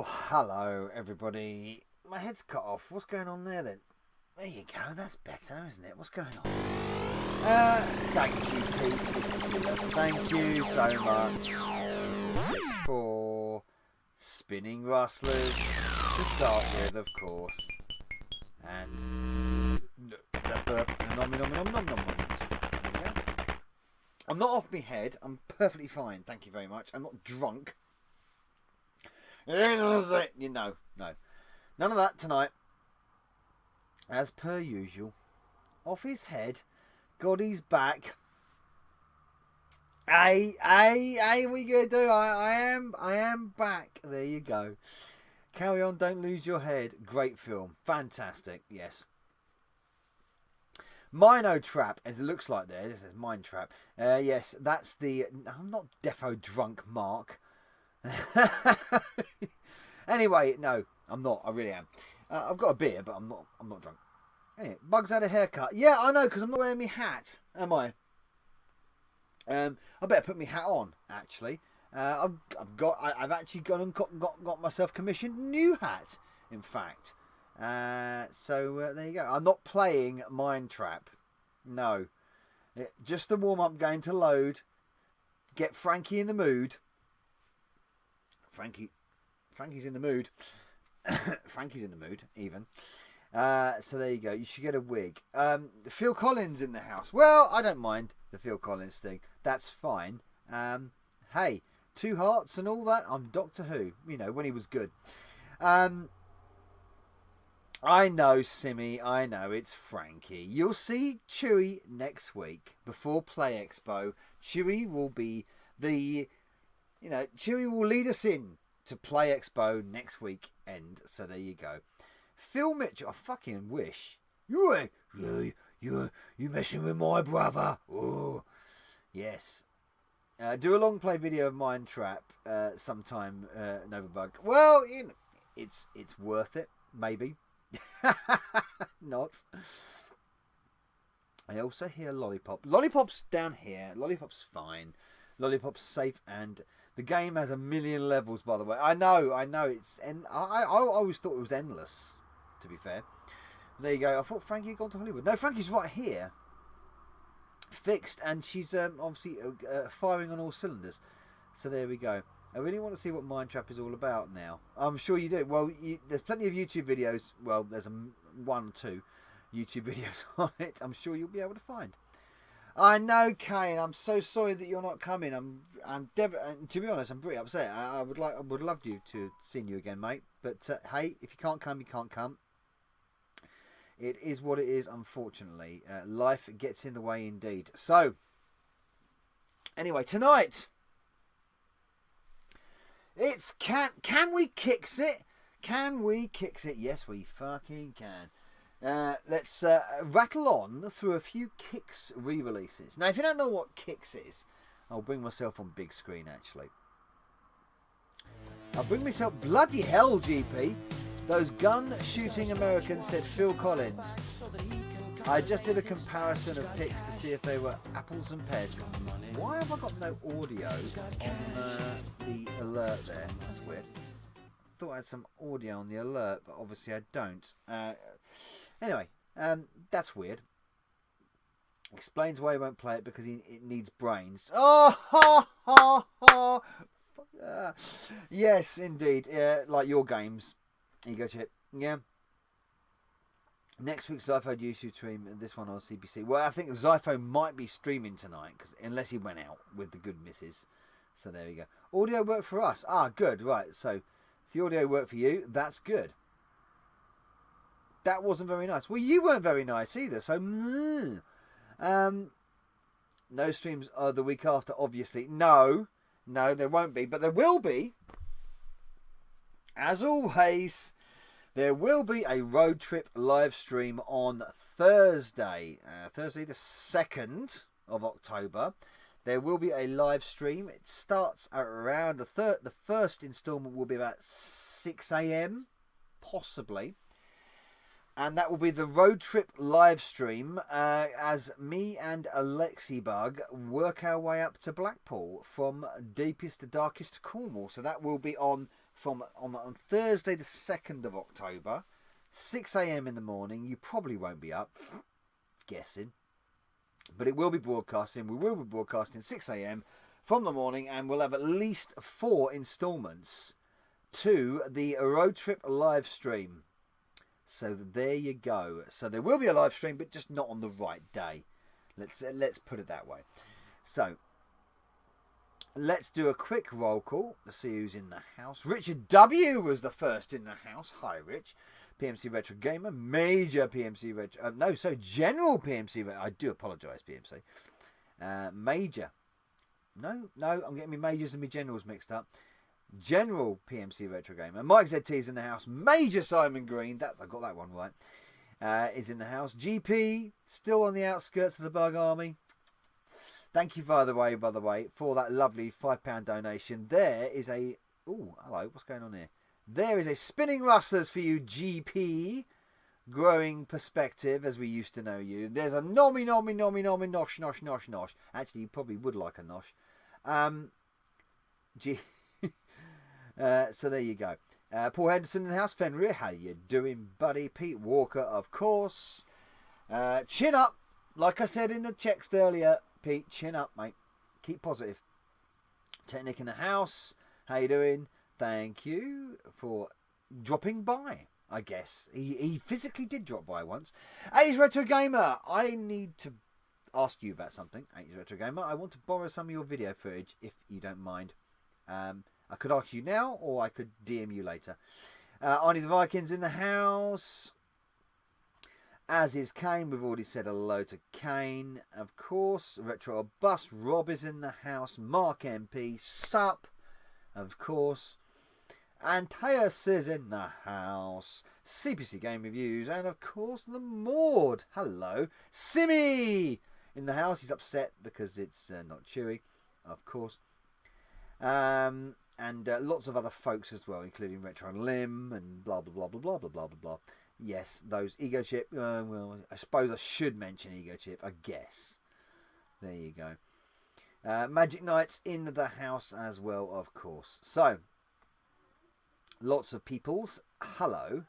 Well, hello everybody. My head's cut off. What's going on there then? There you go. That's better, isn't it? What's going on? Thank you, Pete. Thank you so much for spinning rustlers to start with, of course. And the burp. Nom nom nom nom nom nom. There we go. I'm not off my head. I'm perfectly fine. Thank you very much. I'm not drunk. You know, no. None of that tonight. As per usual. Off his head. Got his back. Hey, what are you going to do? I am back. There you go. Carry on, don't lose your head. Great film. Fantastic, yes. Mino Trap, as it looks like there. This is Mine Trap. Yes, that's the... I'm not defo drunk, Mark. Anyway, no, I'm not. I really am. I've got a beer, but I'm not drunk. Anyway, Bug's had a haircut. Yeah, I know, because I'm not wearing my hat, am I? I better put my hat on. Actually, I've actually gone and got myself commissioned new hat. In fact, so there you go. I'm not playing Mine Trap. No, just the warm up game to load. Get Frankie in the mood. Frankie's in the mood. Frankie's in the mood, even. So there you go. You should get a wig. Phil Collins in the house. Well, I don't mind the Phil Collins thing. That's fine. Hey, Two Hearts and all that. I'm Doctor Who. You know, when he was good. I know, Simmy. I know. It's Frankie. You'll see Chewie next week before Play Expo. Chewie will be the... You know, Chewie will lead us in to Play Expo next weekend. So there you go. Phil Mitchell, I fucking wish. You messing with my brother? Oh, yes. Do a long play video of Mine Trap sometime, Novabug. Well, you know, it's worth it. Maybe. Not. I also hear Lollipop. Lollipop's down here. Lollipop's fine. Lollipop's safe, and the game has 1 million levels, by the way. I know, it's... And I always thought it was endless, to be fair. There you go. I thought Frankie had gone to Hollywood. No, Frankie's right here. Fixed, and she's obviously firing on all cylinders. So there we go. I really want to see what Mine Trap is all about now. I'm sure you do. Well, there's plenty of YouTube videos. Well, there's 1 or 2 YouTube videos on it. I'm sure you'll be able to find. I know, Kane. I'm so sorry that you're not coming. To be honest, I'm pretty upset. I would love you to see you again, mate. But hey, if you can't come, you can't come. It is what it is. Unfortunately, life gets in the way indeed. So, anyway, tonight it's can we kicks it? Can we kicks it? Yes, we fucking can. Let's rattle on through a few Kicks re-releases. Now, if you don't know what Kicks is, I'll bring myself on big screen, actually. I'll bring myself... Bloody hell, GP! Those gun-shooting Americans said Phil Collins. I just did a comparison of pics to see if they were apples and pears. Why have I got no audio on the alert there? That's weird. I thought I had some audio on the alert, but obviously I don't. Anyway, that's weird. Explains why he won't play it, because it needs brains. Oh, ha, ha, ha. Yes, indeed. Like your games. Here you go, Chip. Yeah. Next week's Zypho YouTube stream, this one on CPC. Well, I think Zypho might be streaming tonight, unless he went out with the good misses. So there we go. Audio work for us. Ah, good. Right, so if the audio worked for you, that's good. That wasn't very nice. Well, you weren't very nice either, so... no streams the week after, obviously. No, there won't be, but there will be. As always, there will be a road trip live stream on Thursday. Thursday the 2nd of October. There will be a live stream. It starts at around the first instalment will be about 6 a.m, possibly. And that will be the road trip live stream as me and Alexibug work our way up to Blackpool from deepest to darkest Cornwall. So that will be on on Thursday the 2nd of October, 6 a.m. in the morning. You probably won't be up, guessing. But it will be broadcasting. We will be broadcasting 6 a.m. from the morning, and we'll have at least 4 instalments to the road trip live stream. So there you go. So there will be a live stream, but just not on the right day. Let's put it that way. So let's do a quick roll call to see who's in the house. Richard W was the first in the house. Hi, Rich. PMC Retro Gamer, major PMC Retro. General PMC Retro. I do apologise, PMC. Major. No, I'm getting my majors and my generals mixed up. General PMC Retro Gamer. Mike ZT is in the house. Major Simon Green. I got that one right. Is in the house. GP, still on the outskirts of the Bug Army. Thank you, by the way, for that lovely £5 donation. There is a... Oh, hello. What's going on here? There is a Spinning Rustlers for you, GP. Growing perspective, as we used to know you. There's a nosh. Actually, you probably would like a nosh. So there you go. Paul Henderson in the house. Fenrir, how you doing, buddy? Pete Walker, of course. Chin up. Like I said in the text earlier, Pete, chin up, mate. Keep positive. Technic in the house. How you doing? Thank you for dropping by, I guess. He physically did drop by once. 80s Retro Gamer, I need to ask you about something. 80s Retro Gamer, I want to borrow some of your video footage, if you don't mind. I could ask you now, or I could DM you later. Arnie the Vikings in the house. As is Kane. We've already said hello to Kane, of course. Retro Bus. Rob is in the house. Mark MP. Sup, of course. Antaeus is in the house. CPC Game Reviews. And, of course, the Maud. Hello. Simmy in the house. He's upset because it's not Chewy, of course. And lots of other folks as well, including Retro and Lim and blah, blah, blah, blah, blah, blah, blah, blah, blah. Yes, those Ego Chip. Well, I suppose I should mention Ego Chip, I guess. There you go. Magic Knights in the house as well, of course. So, lots of peoples. Hello,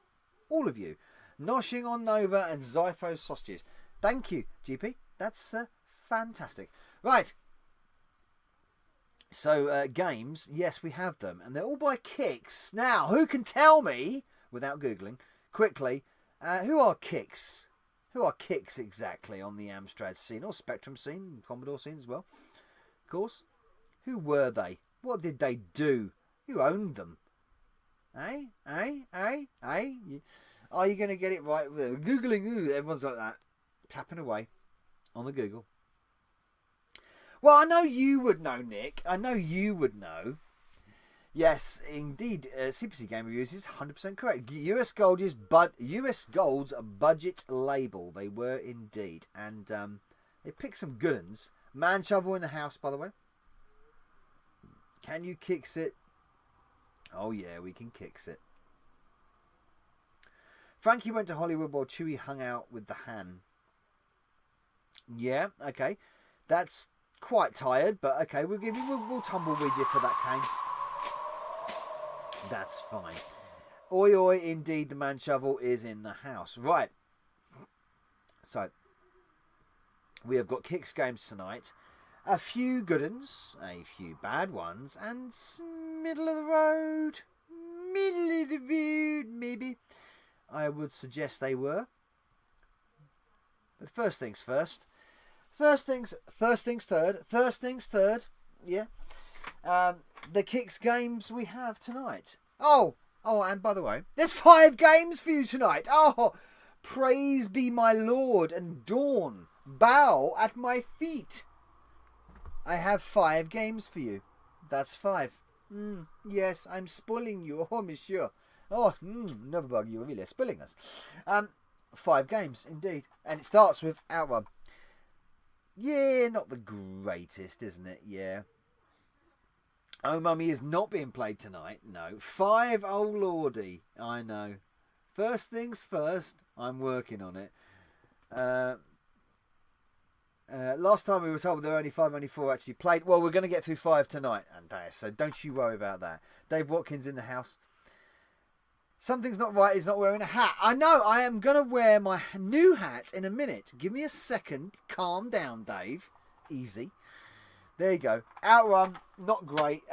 all of you. Noshing on Nova and Zypho sausages. Thank you, GP. That's fantastic. Right. So, games, yes, we have them. And they're all by Kicks. Now, who can tell me, without Googling, quickly, who are Kicks? Who are Kicks exactly on the Amstrad scene, or Spectrum scene, Commodore scene as well? Of course. Who were they? What did they do? Who owned them? Eh? Are you going to get it right? Googling, everyone's like that. Tapping away on the Google. Well, I know you would know, Nick. I know you would know. Yes, indeed. CPC Game Reviews is 100% correct. US Gold's budget label. They were indeed. And they picked some good ones. Man Shovel in the house, by the way. Can you kicks it? Oh, yeah, we can kicks it. Frankie went to Hollywood while Chewie hung out with the Han. Yeah, okay. That's quite tired, but okay, we'll tumbleweed you for that, Kane. That's fine. Oi, oi, indeed, the Man Shovel is in the house. Right. So, we have got Kicks games tonight. A few good ones, a few bad ones, and middle of the road. Middle of the road, maybe. I would suggest they were. But first things first. First things third. Yeah. The Kicks games we have tonight. Oh, and by the way, there's 5 games for you tonight. Oh, praise be my Lord and Dawn. Bow at my feet. I have 5 games for you. That's 5. Yes, I'm spoiling you. Oh, monsieur. Oh, Novabug, you're really spoiling us. 5 games, indeed. And it starts with Outrun. Yeah, not the greatest, isn't it? Yeah. Oh, Mummy is not being played tonight. No. 5, oh lordy. I know. First things first. I'm working on it. Last time we were told there were only 5, only 4 actually played. Well, we're going to get through 5 tonight, Andreas, so don't you worry about that. Dave Watkins in the house. Something's not right, he's not wearing a hat. I know, I am going to wear my new hat in a minute. Give me a second. Calm down, Dave. Easy. There you go. Outrun, not great.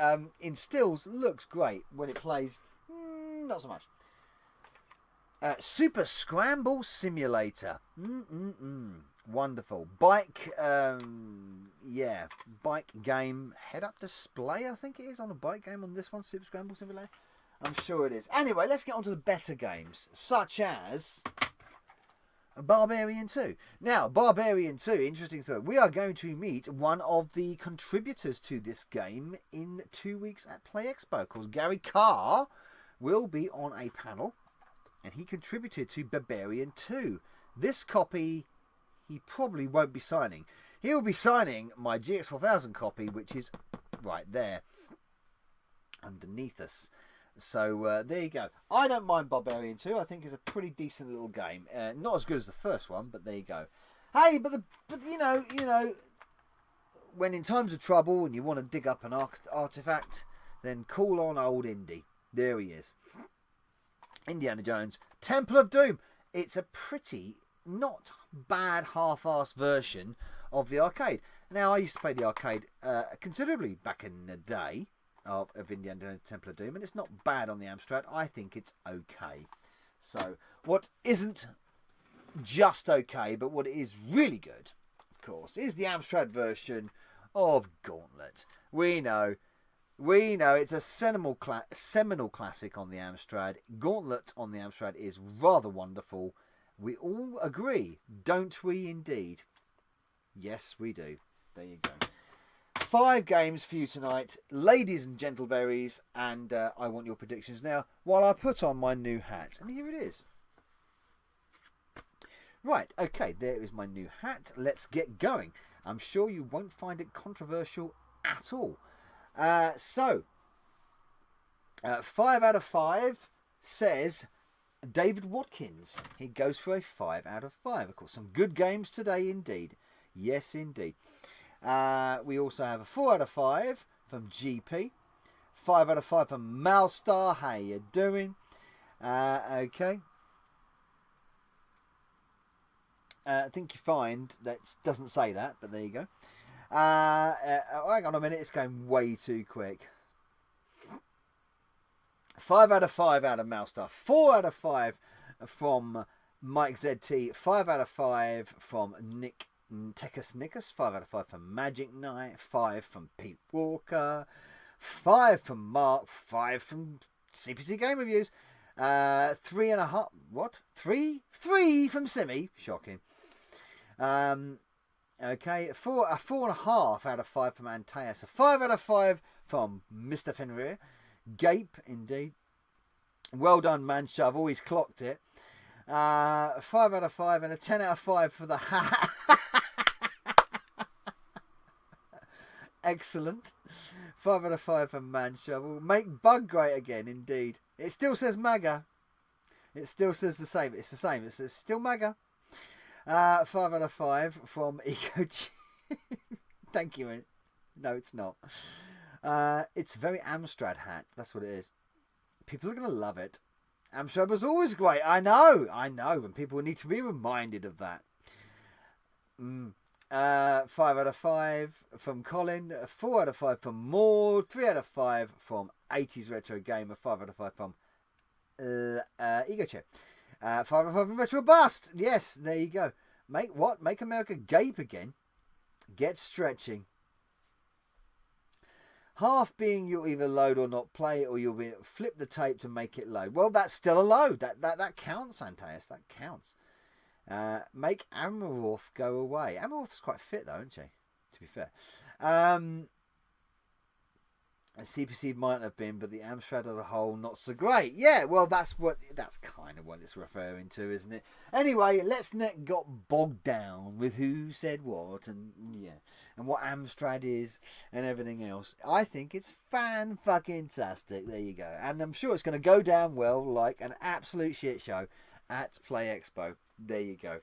In stills, looks great. When it plays, not so much. Super Scramble Simulator. Wonderful. Bike, yeah. Bike game. Head-up display, I think it is, on a bike game on this one. Super Scramble Simulator. I'm sure it is. Anyway, let's get on to the better games, such as Barbarian 2. Now, Barbarian 2, interesting thing. We are going to meet one of the contributors to this game in 2 weeks at Play Expo. Of course, Gary Carr will be on a panel, and he contributed to Barbarian 2. This copy, he probably won't be signing. He will be signing my GX4000 copy, which is right there underneath us. So there you go. I don't mind Barbarian 2. I think it's a pretty decent little game. Not as good as the first one, but there you go. Hey, but you know, when in times of trouble and you want to dig up an artifact, then call on old Indy. There he is. Indiana Jones, Temple of Doom. It's a pretty not bad half-assed version of the arcade. Now, I used to play the arcade considerably back in the day of Indiana Jones Temple of Doom, and it's not bad on the Amstrad. I think it's okay. So, what isn't just okay, but what is really good, of course, is the Amstrad version of Gauntlet. We know it's a seminal classic on the Amstrad. Gauntlet on the Amstrad is rather wonderful. We all agree, don't we indeed? Yes, we do. There you go. 5 games for you tonight, ladies and gentleberries, and I want your predictions now while I put on my new hat. And here it is. Right, okay, there is my new hat. Let's get going. I'm sure you won't find it controversial at all. 5 out of 5 says David Watkins. He goes for a 5 out of 5. Of course, some good games today indeed. Yes, indeed. We also have a 4 out of 5 from GP. 5 out of 5 from Malstar. How you doing? Okay. I think you find that doesn't say that, but there you go. Hang on a minute, it's going way too quick. 5 out of 5 out of Malstar. 4 out of 5 from Mike ZT. 5 out of 5 from Nick Nickus. 5 out of 5 from Magic Knight. 5 from Pete Walker. 5 from Mark. 5 from CPC Game Reviews. 3.5. What? 3? 3 from Simi. Shocking. Okay, 4.5 out of 5 from Antaeus. A 5 out of 5 from Mr. Fenrir. Gape, indeed. Well done, man. Shove. Always clocked it. 5 out of 5 and a 10 out of 5 for the hat. Excellent. 5 out of 5 for Man Shovel. Make Bug great again, indeed. It still says MAGA. It still says the same. It's the same. It says still MAGA. 5 out of 5 from Eco. Thank you. No, it's not. It's very Amstrad hat. That's what it is. People are going to love it. Amstrad was always great. I know. And people need to be reminded of that. 5 out of 5 from Colin. 4 out of 5 from Maud. 3 out of 5 from 80s Retro Gamer. 5 out of 5 from Ego Chair. 5 out of 5 from Retro Bust. Yes, there you go. Make what? Make America gape again. Get stretching. Half being you'll either load or not play, or you'll be flip the tape to make it load. Well, that's still a load. That counts, Antaeus. That counts. Make Amaroth go away. Amaroth's quite fit though, isn't she? To be fair. CPC might have been, but the Amstrad as a whole not so great. Yeah, well that's kind of what it's referring to, isn't it? Anyway, let's not got bogged down with who said what and what Amstrad is and everything else. I think it's fan-fucking-tastic. There you go. And I'm sure it's going to go down well like an absolute shit show at Play Expo. There you go.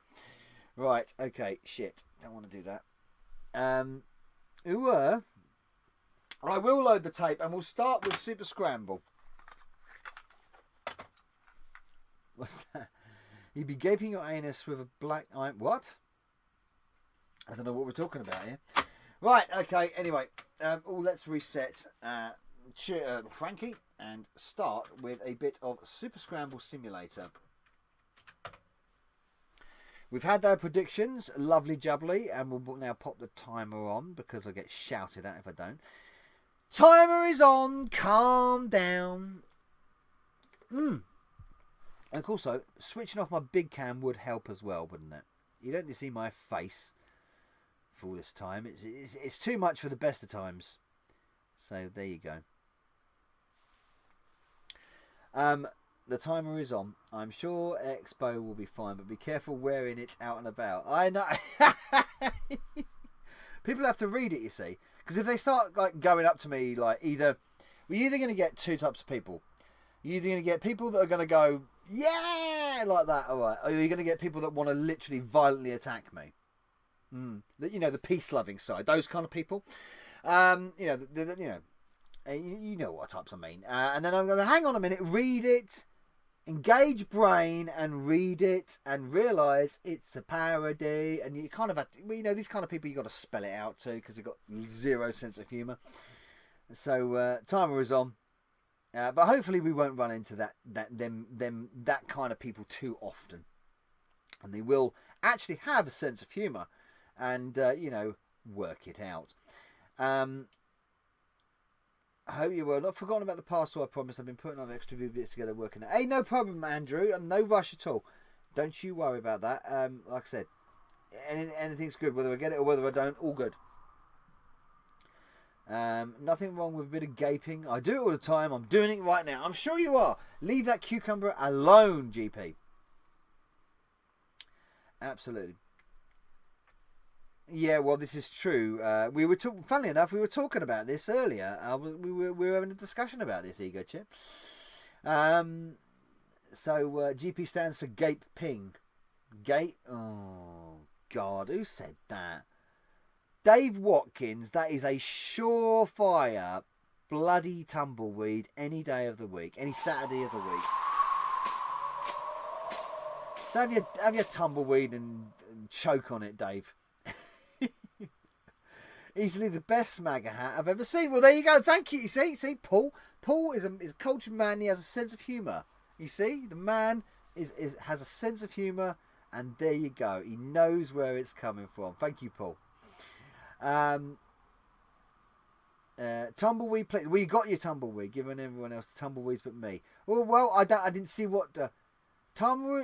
Right, okay, shit. Don't want to do that. Who were? I will load the tape, and we'll start with Super Scramble. What's that? You'd be gaping your anus with a black eye. What? I don't know what we're talking about here. Right, okay, anyway. Let's reset Frankie and start with a bit of Super Scramble Simulator. We've had their predictions, lovely jubbly, and we'll now pop the timer on because I get shouted at if I don't. Timer is on, calm down. And also, switching off my big cam would help as well, wouldn't it? You don't see my face for all this time. It's too much for the best of times. So there you go. The timer is on. I'm sure Expo will be fine, but be careful wearing it out and about. I know. People have to read it, you see, because if they start like going up to me, like we're either going to get two types of people. You're either going to get people that are going to go, yeah, like that, all right, or you're going to get people that want to literally violently attack me. The peace-loving side, those kind of people. You know what types I mean. And then I'm going to hang on a minute, read it, engage brain, and read it, and realise it's a parody. And you kind of have to, these kind of people you got to spell it out to because they've got zero sense of humour. So timer is on, but hopefully we won't run into that kind of people too often, and they will actually have a sense of humour, and work it out. I hope you were not forgotten about the parcel. I promise. I've been putting on extra few bits together, working it. Hey, no problem, Andrew. No rush at all. Don't you worry about that. Like I said, anything's good, whether I get it or whether I don't. All good. Nothing wrong with a bit of gaping. I do it all the time. I'm doing it right now. I'm sure you are. Leave that cucumber alone, GP. Absolutely. Yeah, well, this is true. Funnily enough, we were talking about this earlier. We were having a discussion about this, Ego Chip. So GP stands for Gape Ping. Gape. Oh God, who said that? Dave Watkins. That is a surefire bloody tumbleweed any day of the week, any Saturday of the week. So have your tumbleweed and choke on it, Dave. Easily the best MAGA hat I've ever seen. Well, there you go. Thank you. You see, Paul. Paul is a cultured man. He has a sense of humour. You see, the man has a sense of humour, and there you go. He knows where it's coming from. Thank you, Paul. Tumbleweed. Well, you got your tumbleweed. Giving everyone else tumbleweeds but me. Well, I didn't see what. Timer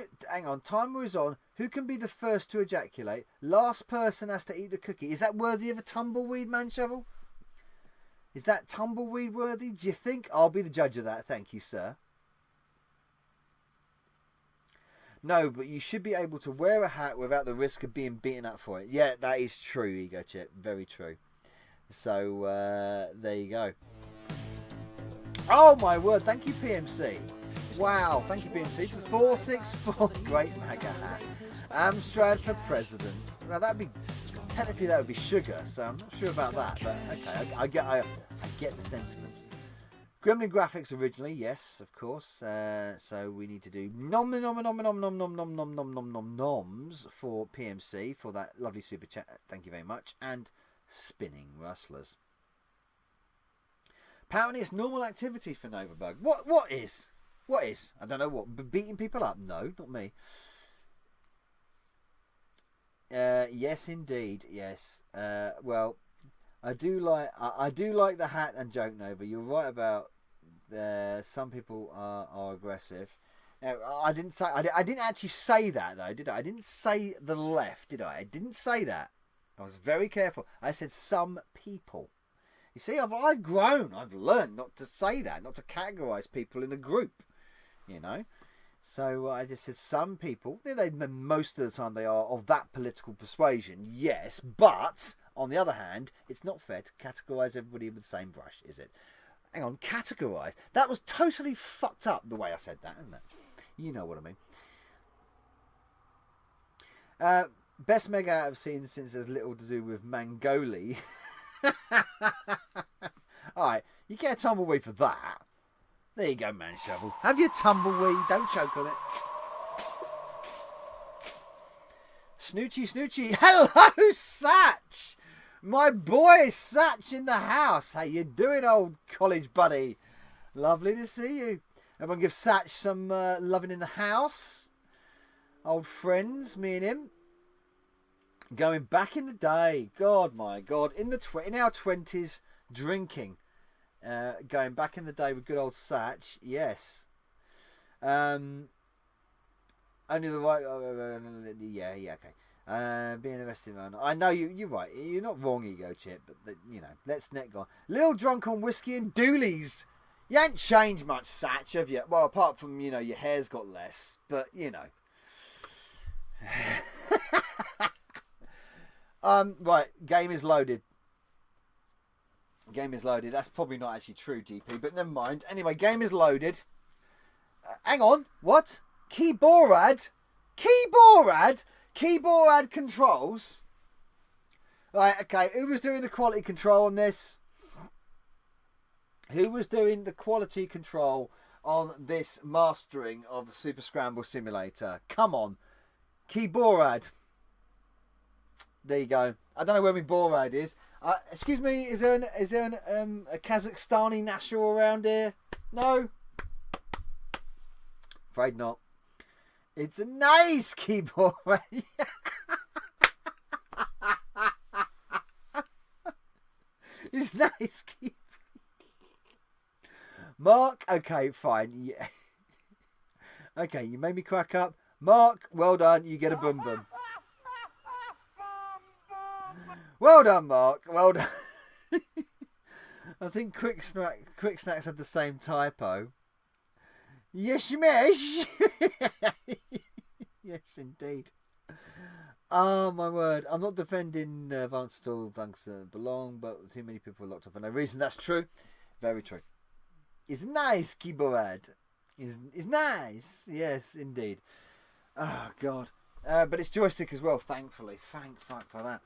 is on. Who can be the first to ejaculate? Last person has to eat the cookie. Is that worthy of a tumbleweed, man shovel? Is that tumbleweed worthy? Do you think? I'll be the judge of that. Thank you, sir. No, but you should be able to wear a hat without the risk of being beaten up for it. Yeah, that is true, Ego Chip. Very true. So, there you go. Oh, my word. Thank you, PMC. Wow, thank you, BMC, for the 464 Great MAGA hat. Amstrad for president. Well, technically that would be sugar, so I'm not sure about that, but okay, I get the sentiments. Gremlin graphics originally, yes, of course. So we need to do noms for PMC for that lovely super chat. Thank you very much. And spinning rustlers. Apparently it's normal activity for Novabug. What is? What is? I don't know what. Beating people up? No, not me. Yes, indeed. Yes. Well, I do like the hat and joke, Nova. You're right about some people are aggressive. I didn't actually say that though, did I? I didn't say the left, did I? I didn't say that. I was very careful. I said some people. You see, I've grown. I've learned not to say that, not to categorise people in a group. So I just said some people. Most of the time they are of that political persuasion, yes. But on the other hand, it's not fair to categorise everybody with the same brush, is it? Hang on, categorise. That was totally fucked up the way I said that, isn't it? You know what I mean. Best Mega out I've seen since there's little to do with Mangoli. Alright, you get a tumbleweed for that. There you go, man shovel. Have your tumbleweed, don't choke on it. Snoochie. Hello, Satch! My boy Satch in the house. How you doing, old college buddy? Lovely to see you. Everyone give Satch some loving in the house. Old friends, me and him. Going back in the day. God, my God. In our 20s, drinking. Going back in the day with good old Satch. Yes. Only the right... yeah, okay. Being arrested, man. I know you're right. You're not wrong, Ego Chip, but let's net go. Little drunk on whiskey and doolies. You ain't changed much, Satch, have you? Well, apart from, your hair's got less, but, right, game is loaded. Game is loaded. That's probably not actually true, GP, but never mind. Anyway, game is loaded. Hang on. What? Keyboard controls. Right, okay. Who was doing the quality control on this? Who was doing the quality control on this mastering of Super Scramble Simulator? Come on. Keyboard. There you go. I don't know where my Borad is. Excuse me, is there a Kazakhstani national around here? No? Afraid not. It's a nice keyboard. It's nice keyboard. Mark, okay, fine. Yeah. Okay, you made me crack up. Mark, well done. You get a boom boom. Well done, Mark. Well done. I think Quick Snacks had the same typo. Yes, miss. Yes, indeed. Oh, my word. I'm not defending Vance at all, thanks to belong, but too many people are locked up for no reason. That's true. Very true. It's nice, keyboard. It's nice. Yes, indeed. Oh, God. But it's joystick as well, thankfully. Thank fuck for that.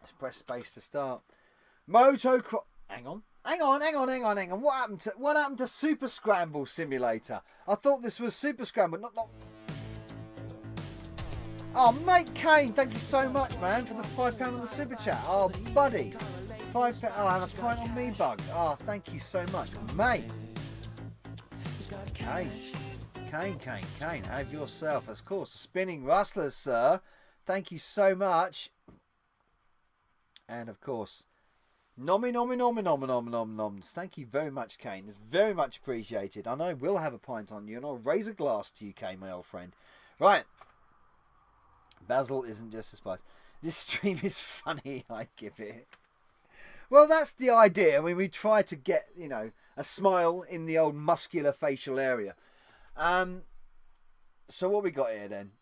Let's press space to start. Motocross. Hang on. What happened to Super Scramble Simulator? I thought this was Super Scramble, not. Oh, mate Kane, thank you so much, man, for the £5 on the super chat. Oh, buddy, £5. Oh, have a pint on me, bug. Oh, thank you so much, mate. Kane, have yourself, of course, a spinning rustler, sir. Thank you so much. And of course, noms. Thank you very much, Kane. It's very much appreciated. I know we'll have a pint on you, and I'll raise a glass to you, Kane, my old friend. Right. Basil isn't just a spice. This stream is funny, I give it. Well, that's the idea. I mean, we try to get, a smile in the old muscular facial area. So what we got here then?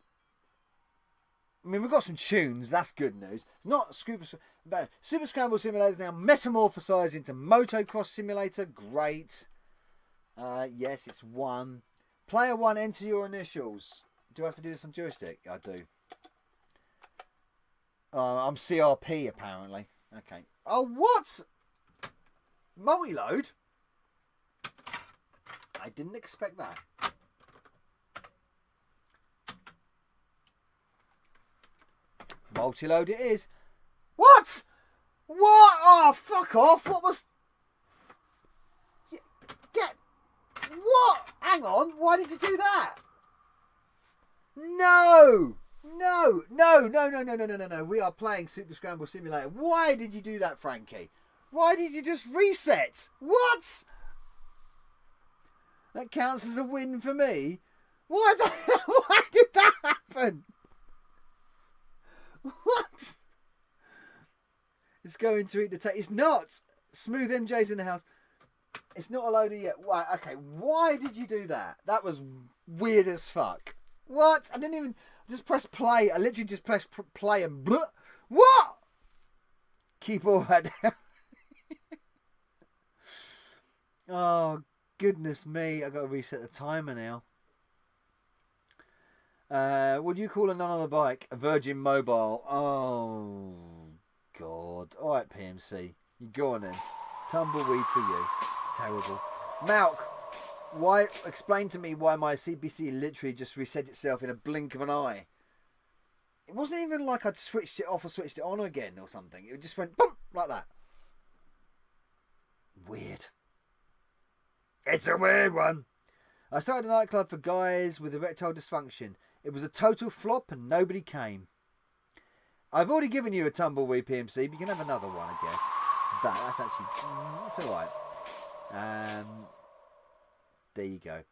I mean, we've got some tunes. That's good news. It's not Super Scramble Simulator is now metamorphosized into Motocross Simulator. Great. Yes, it's 1. Player 1, enter your initials. Do I have to do this on joystick? I do. I'm CRP, apparently. Okay. Oh, what? Multi-load? I didn't expect that. Multi-load it is. What? What? Oh, fuck off. What was... Get... What? Hang on. Why did you do that? No. We are playing Super Scramble Simulator. Why did you do that, Frankie? Why did you just reset? What? That counts as a win for me. Why did that happen? What? It's going to eat the tape. It's not. Smooth MJ's in the house. It's not a loader yet. Why? Okay, why did you do that? That was weird as fuck. What? I didn't even... Just press play. I literally just pressed play and... Blah. What? Keyboard. Oh, goodness me. I've got to reset the timer now. What do you call a nun on a bike? A Virgin Mobile. Oh, God. All right, PMC. You go on then. Tumbleweed for you. Terrible. Malk, why? Explain to me why my CPC literally just reset itself in a blink of an eye. It wasn't even like I'd switched it off or switched it on again or something. It just went boom, like that. Weird. It's a weird one. I started a nightclub for guys with erectile dysfunction. It was a total flop and nobody came. I've already given you a tumbleweed PMC, but you can have another one, I guess. But that's actually, it's alright. There you go.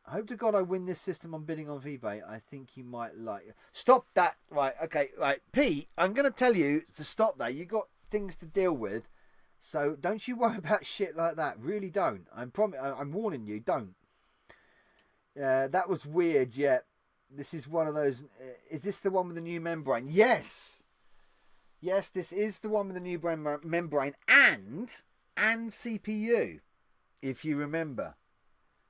I hope to God I win this system on bidding on eBay. I think you might like it. Stop that. Right, okay, right. Pete, I'm going to tell you to stop that. You've got things to deal with. So don't you worry about shit like that. Really don't. I'm warning you, don't. That was weird, yeah. This is one of those. Is this the one with the new membrane? Yes. Yes, this is the one with the new membrane and CPU, if you remember.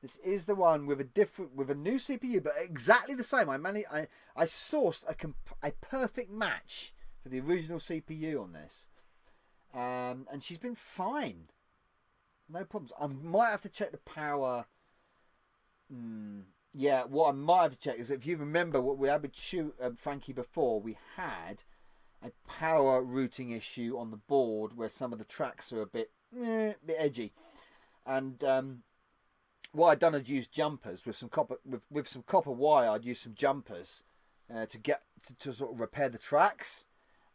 This is the one with a new CPU, but exactly the same. I sourced a perfect match for the original CPU on this, and she's been fine, no problems. I might have to check the power. Yeah, what I might have to check is if you remember what we had with Frankie before, we had a power routing issue on the board where some of the tracks are a bit edgy, and what I'd done, I'd used jumpers with some copper wire. I'd used some jumpers to sort of repair the tracks.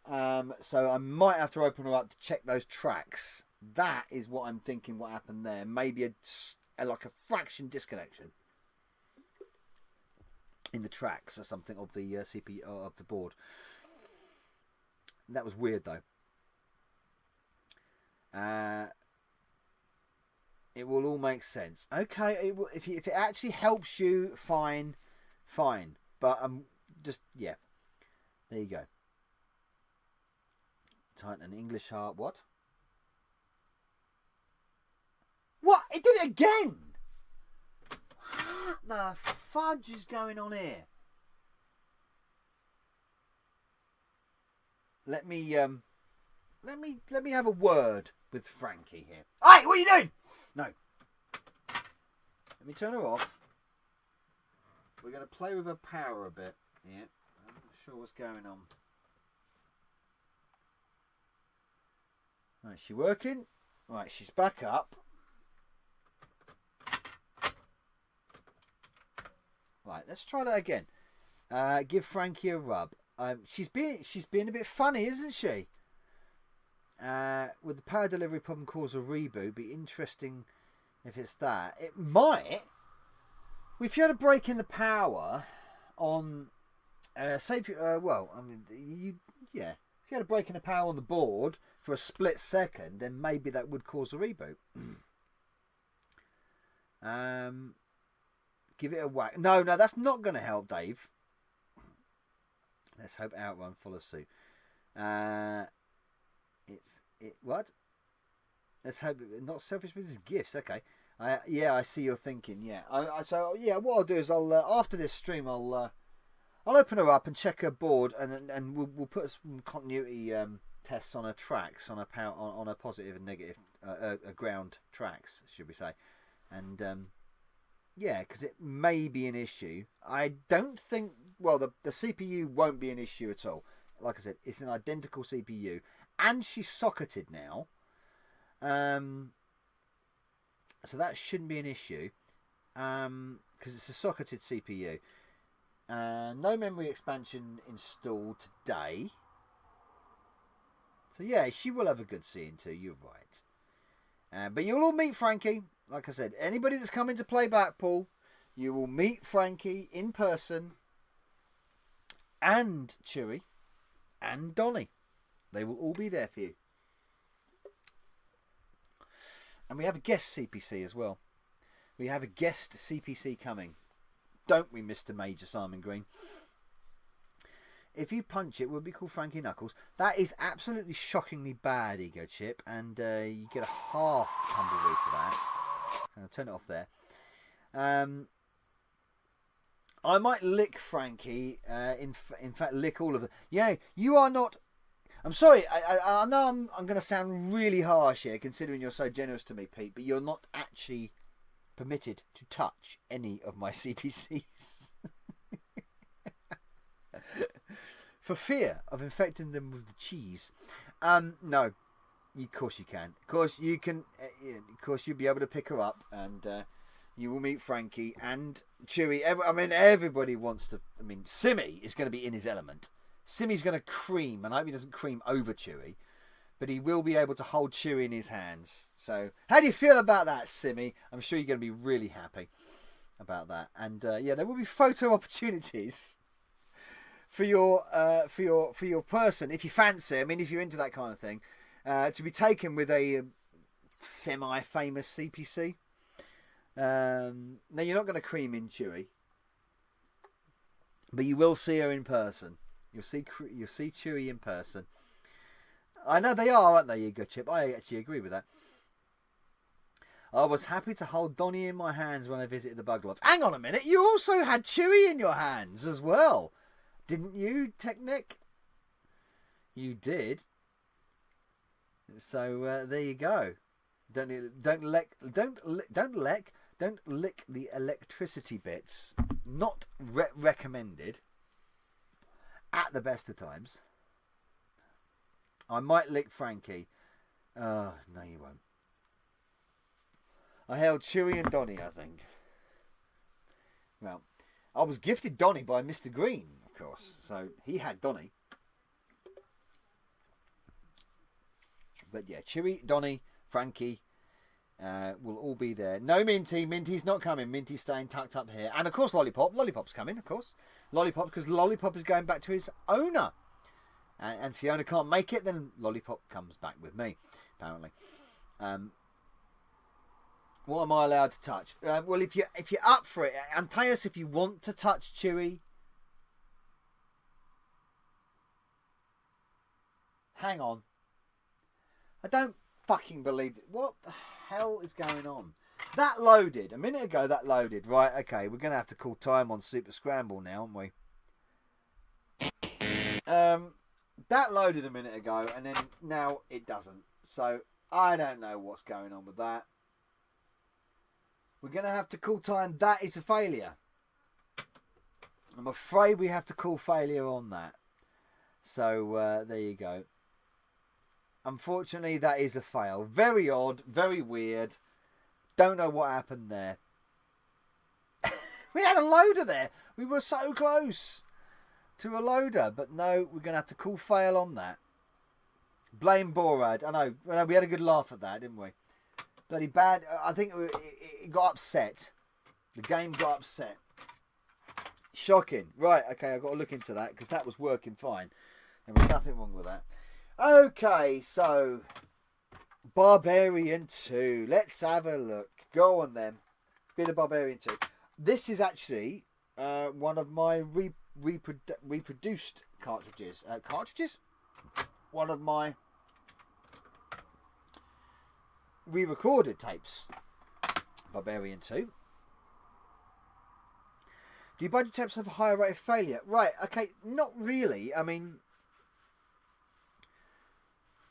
So I might have to open her up to check those tracks. That is what I'm thinking. What happened there? Maybe like a fraction disconnection in the tracks or something of the CPU of the board. That was weird though. It will all make sense. Okay, it will, if it actually helps you, fine. But just yeah. There you go. Tighten an English heart. What? What? It did it again. What the fudge is going on here? Let me have a word with Frankie here. Hey, what are you doing? No. Let me turn her off. We're going to play with her power a bit. Yeah. I'm not sure what's going on. Right, is she working? Right, she's back up. Right, let's try that again. Give Frankie a rub. She's being a bit funny, isn't she? Would the power delivery problem cause a reboot? Be interesting if it's that. It might. If you had a break in the power on, if you had a break in the power on the board for a split second, then maybe that would cause a reboot. Give it a whack. No, that's not going to help, Dave. Let's hope Outrun follows suit. What? Let's hope not selfish business gifts. Okay. I see you're thinking. Yeah. So what I'll do is after this stream I'll open her up and check her board and we'll put some continuity tests on her tracks on her power on her positive and negative ground tracks, should we say? And because it may be an issue. I don't think. Well, the CPU won't be an issue at all. Like I said, it's an identical CPU. And she's socketed now. So that shouldn't be an issue. Because it's a socketed CPU. No memory expansion installed today. So yeah, she will have a good scene too. You're right. But you'll all meet Frankie. Like I said, anybody that's coming to play Blackpool, you will meet Frankie in person. And Chewy. And Donny. They will all be there for you. And we have a guest CPC as well. We have a guest CPC coming. Don't we, Mr. Major Simon Green? If you punch it, we'll be called Frankie Knuckles. That is absolutely shockingly bad, Ego Chip. And you get a half tumbleweed for that. So I'll turn it off there. I might lick Frankie. In fact, lick all of them. Yeah, you are not. I'm sorry. I know I'm going to sound really harsh here, considering you're so generous to me, Pete. But you're not actually permitted to touch any of my CPCs for fear of infecting them with the cheese. No, of course you can. Of course you can. Of course you'll be able to pick her up, and you will meet Frankie and Chewie. Everybody wants to. I mean, Simmy is going to be in his element. Simmy's going to cream, and I hope he doesn't cream over Chewie, but he will be able to hold Chewie in his hands. So, how do you feel about that, Simmy? I'm sure you're going to be really happy about that. And there will be photo opportunities for your person if you fancy. I mean, if you're into that kind of thing, to be taken with a semi-famous CPC. Now you're not going to cream in Chewie, but you will see her in person. You'll see Chewie in person. I know they are, aren't they, you good chip? I actually agree with that. I was happy to hold Donnie in my hands when I visited the bug loft. Hang on a minute, you also had Chewie in your hands as well, didn't you, Technic? You did. So there you go. Don't lick the electricity bits. Not recommended. At the best of times. I might lick Frankie. No, you won't. I held Chewie and Donnie, I think. Well, I was gifted Donnie by Mr. Green, of course. So he had Donnie. But yeah, Chewie, Donnie, Frankie will all be there. No Minty. Minty's not coming. Minty's staying tucked up here. And of course Lollipop. Lollipop's coming, of course. Lollipop, because Lollipop is going back to his owner. And if the owner can't make it, then Lollipop comes back with me, apparently. What am I allowed to touch? Well, if you're up for it, Antaeus, if you want to touch Chewie. Hang on. I don't fucking believe it. What the hell is going on? That loaded. A minute ago, that loaded. Right, okay. We're going to have to call time on Super Scramble now, aren't we? That loaded a minute ago, and then now it doesn't. So, I don't know what's going on with that. We're going to have to call time. That is a failure. I'm afraid we have to call failure on that. So, there you go. Unfortunately, that is a fail. Very odd, very weird. Don't know what happened there. We had a loader there. We were so close to a loader. But no, we're going to have to call fail on that. Blame Borad. I know we had a good laugh at that, didn't we? Bloody bad. I think it got upset. The game got upset. Shocking. Right, okay, I've got to look into that because that was working fine. There was nothing wrong with that. Okay, so Barbarian 2. Let's have a look. Go on then. Bit of Barbarian 2. This is actually one of my reproduced cartridges. One of my re-recorded tapes. Barbarian 2. Do budget tapes have a higher rate of failure? Right, okay, not really. I mean,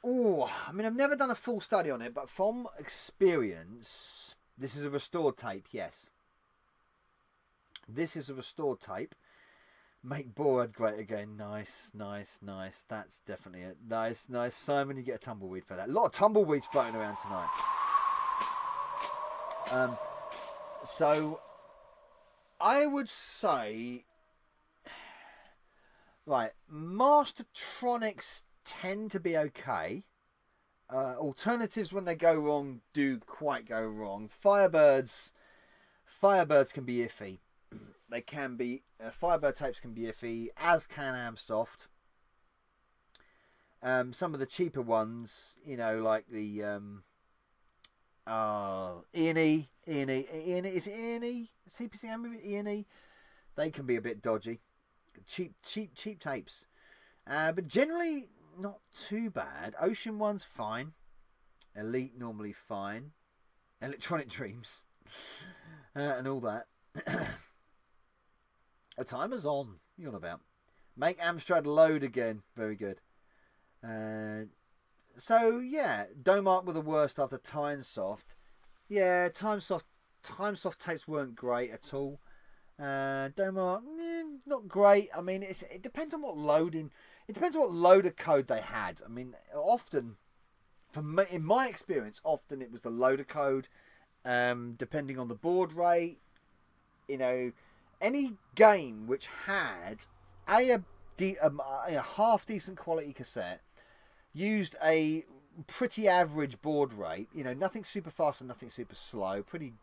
I've never done a full study on it, but from experience, this is a restored tape, yes. This is a restored tape. Make Borad great again. Nice. That's definitely it. Nice. Simon, you get a tumbleweed for that. A lot of tumbleweeds floating around tonight. So, I would say, right, Mastertronics tend to be okay. Alternatives, when they go wrong, do quite go wrong. Firebirds can be iffy. They can be. Firebird tapes can be iffy, as can Amsoft. Some of the cheaper ones, like the E&E. Is it E&E? CPC E&E. They can be a bit dodgy. Cheap tapes. But generally not too bad. Ocean one's fine. Elite normally fine. Electronic Dreams and all that. A timer's on. You're on about. Make Amstrad load again. Very good. So yeah, Domark were the worst after Tynesoft. Yeah, Timesoft tapes weren't great at all. Domark, not great. I mean, it depends on what loading. It depends on what loader code they had. I mean, often, in my experience, often it was the loader code. Depending on the board rate, any game which had a half decent quality cassette used a pretty average board rate, nothing super fast and nothing super slow, pretty,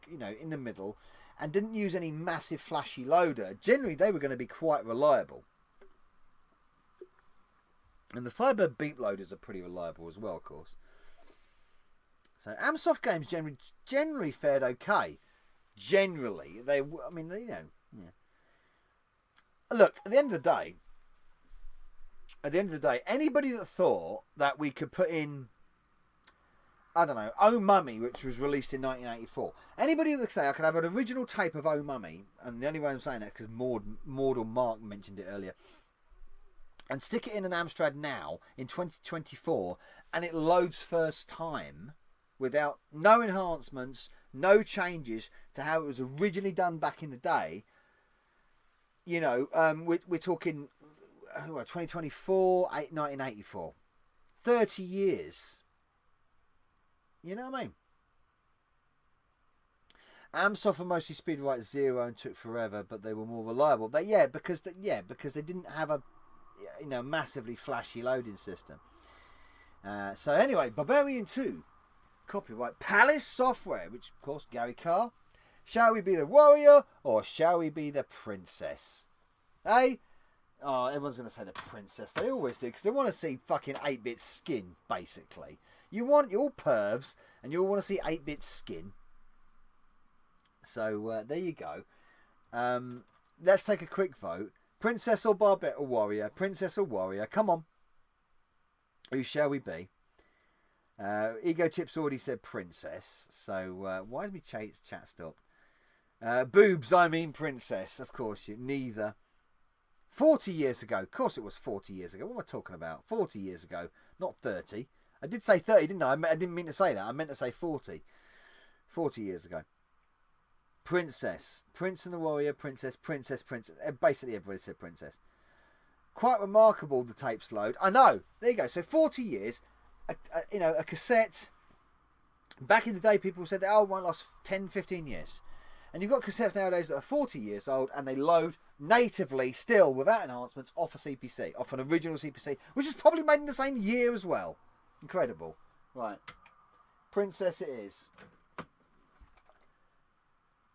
in the middle, and didn't use any massive flashy loader, generally they were going to be quite reliable. And the Firebird beep loaders are pretty reliable as well, of course. So Amsoft games generally fared okay. Generally, yeah. Look, at the end of the day, anybody that thought that we could put in, I don't know, Oh Mummy, which was released in 1984. Anybody that say I could have an original tape of Oh Mummy, and the only way I'm saying that is because Maud or Mark mentioned it earlier, and stick it in an Amstrad now in 2024, and it loads first time without no enhancements, no changes to how it was originally done back in the day. We're talking 2024, 1984, 30 years. You know what I mean? Amsoft were mostly Speedwrite 0 and took forever, but they were more reliable. Because they didn't have a massively flashy loading system. So anyway, Barbarian 2, copyright Palace Software, which of course Gary Carr. Shall we be the warrior or shall we be the princess? Hey? Oh, everyone's going to say the princess. They always do, because they want to see fucking 8-bit skin, basically. You're all pervs, and you all want to see 8-bit skin. So, there you go. Let's take a quick vote. Princess or Barbette or warrior? Princess or warrior? Come on. Who shall we be? Ego Chips already said princess. So, why did we chat stop? Boobs, I mean princess. Of course, neither. 40 years ago. Of course it was 40 years ago. What am I talking about? 40 years ago. Not 30. I did say 30, didn't I? I didn't mean to say that. I meant to say 40. 40 years ago. Princess. Prince and the Warrior. Princess. Princess. Princess. Basically everybody said princess. Quite remarkable, the tapes load. I know. There you go. So 40 years. A cassette. Back in the day, people said that, one lost 10, 15 years. And you've got cassettes nowadays that are 40 years old and they load natively, still without enhancements, off a CPC, off an original CPC, which is probably made in the same year as well. Incredible. Right. Princess it is.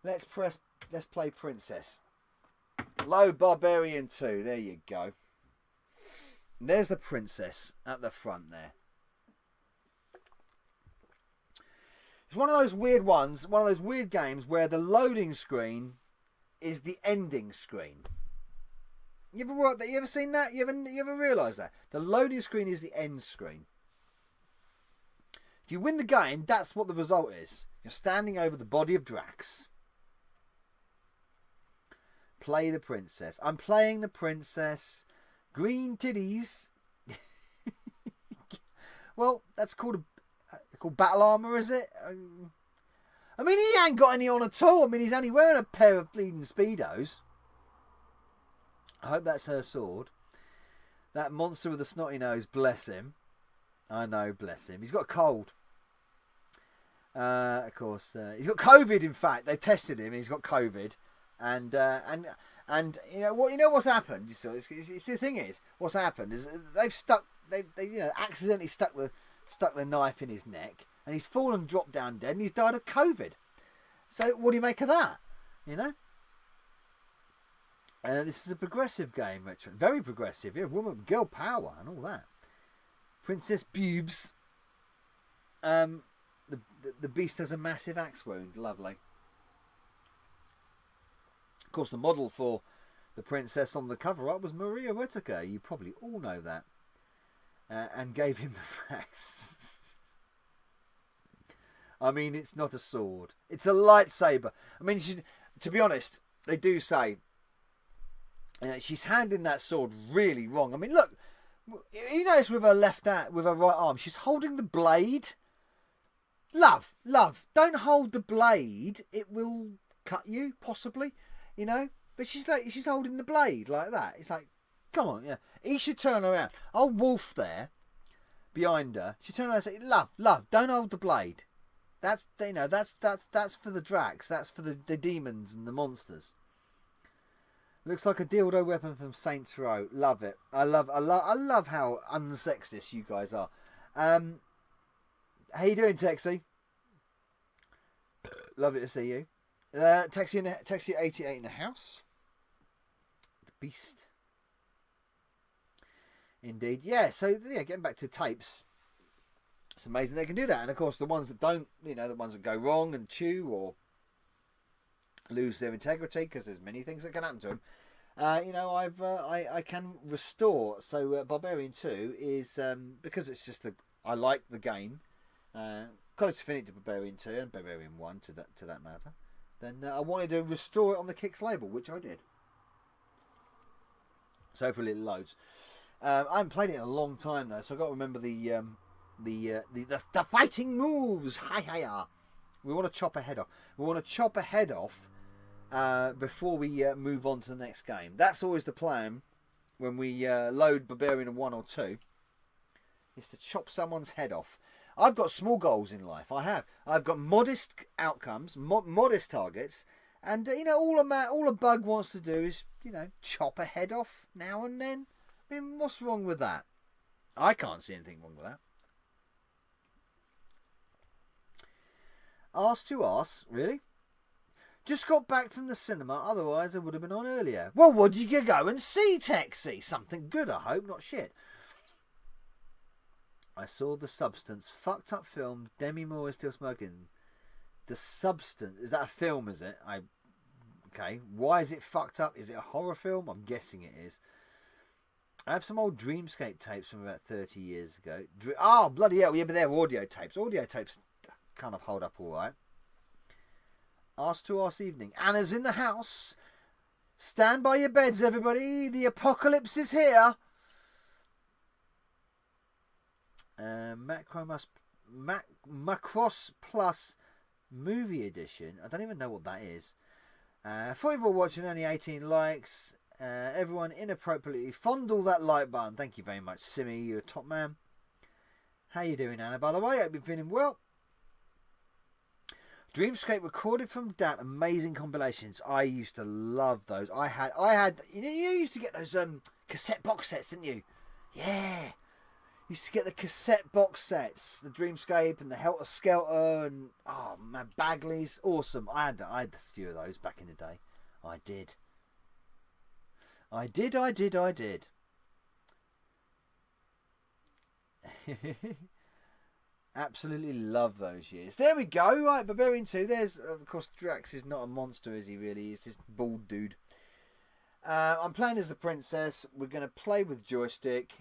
Let's play Princess. Load Barbarian 2. There you go. And there's the Princess at the front there. It's one of those weird ones, one of those weird games where the loading screen is the ending screen. You ever seen that? You ever realised that? The loading screen is the end screen. If you win the game, that's what the result is. You're standing over the body of Drax. Play the princess. I'm playing the princess. Green titties. Well, that's called battle armor, is it? I mean, he ain't got any on at all. I mean, he's only wearing a pair of bleeding Speedos. I hope that's her sword. That monster with the snotty nose, bless him. I know, bless him. He's got a cold. Of course, he's got COVID. In fact, they tested him. And he's got COVID, and what's happened. So it's the thing is, what's happened is they've accidentally stuck the knife in his neck, and he's fallen, dropped down dead, and he's died of COVID. So what do you make of that? This is a progressive game, Richard. Very progressive. Yeah, girl power and all that. Princess Boobs. The beast has a massive axe wound. Lovely. Of course, the model for the princess on the cover art was Maria Whittaker. You probably all know that. And gave him the facts. I mean, it's not a sword. It's a lightsaber. I mean, to be honest, they do say She's handling that sword really wrong. I mean, look, you notice with her left hand, with her right arm, she's holding the blade. Love, don't hold the blade. It will cut you, possibly, you know. But she's holding the blade like that. It's like, come on, yeah. He should turn around. Old Wolf there, behind her. She turned around and say, love, don't hold the blade. That's that's for the Drax. That's for the demons and the monsters. Looks like a dildo weapon from Saints Row. Love it. I love how unsexist you guys are. How you doing, Texie? Lovely to see you. Texie88 in the house. The beast. Indeed. Yeah, so yeah, getting back to tapes. It's amazing they can do that. And of course the ones that don't, the ones that go wrong and chew or lose their integrity, because there's many things that can happen to them. I can restore. So Barbarian 2 is because it's just I like the game. Close to finish to Barbarian 2 and Barbarian 1 to that matter. Then I wanted to restore it on the Kicks label, which I did. So hopefully it loads. I haven't played it in a long time though, so I've got to remember the fighting moves. Hi. We want to chop a head off. We want to chop a head off before we move on to the next game. That's always the plan when we load Barbarian 1 or 2. Is to chop someone's head off. I've got small goals in life. I've got modest outcomes, modest targets, and all a bug wants to do is chop a head off now and then. I mean, what's wrong with that? I can't see anything wrong with that. Arse to arse, really? Just got back from the cinema, otherwise I would have been on earlier. Well, what did you go and see, Texie? Something good, I hope, not shit. I saw The Substance. Fucked up film. Demi Moore is still smoking. The Substance. Is that a film, is it? Okay. Why is it fucked up? Is it a horror film? I'm guessing it is. I have some old Dreamscape tapes from about 30 years ago. Oh, bloody hell. Yeah, but they're audio tapes. Audio tapes kind of hold up all right. Arse to arse evening. Anna's in the house. Stand by your beds, everybody. The apocalypse is here. Macross Plus Movie Edition. I don't even know what that is. For you all watching, only 18 likes. Everyone inappropriately fondle that like button. Thank you very much, Simi. You're a top man. How you doing, Anna? By the way, I hope you're feeling well. Dreamscape recorded from that. Amazing compilations. I used to love those. I had. You used to get those cassette box sets, didn't you? Yeah. Used to get the cassette box sets, the Dreamscape and the Helter Skelter and oh man, Bagley's awesome. I had a few of those back in the day. I did. Absolutely love those years. There we go. Right, Barbarian 2. There's of course Drax is not a monster, is he? Really, he's this bald dude. I'm playing as the princess. We're going to play with joystick.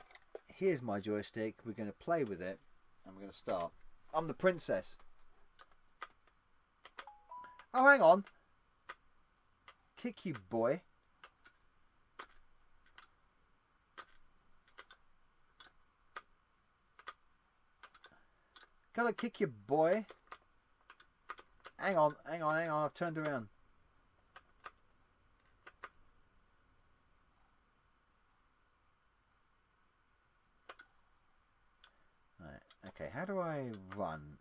Here's my joystick. We're going to play with it. And we're going to start. I'm the princess. Oh, hang on. Kick you, boy. Gotta kick you, boy. Hang on. I've turned around. Okay, how do I run?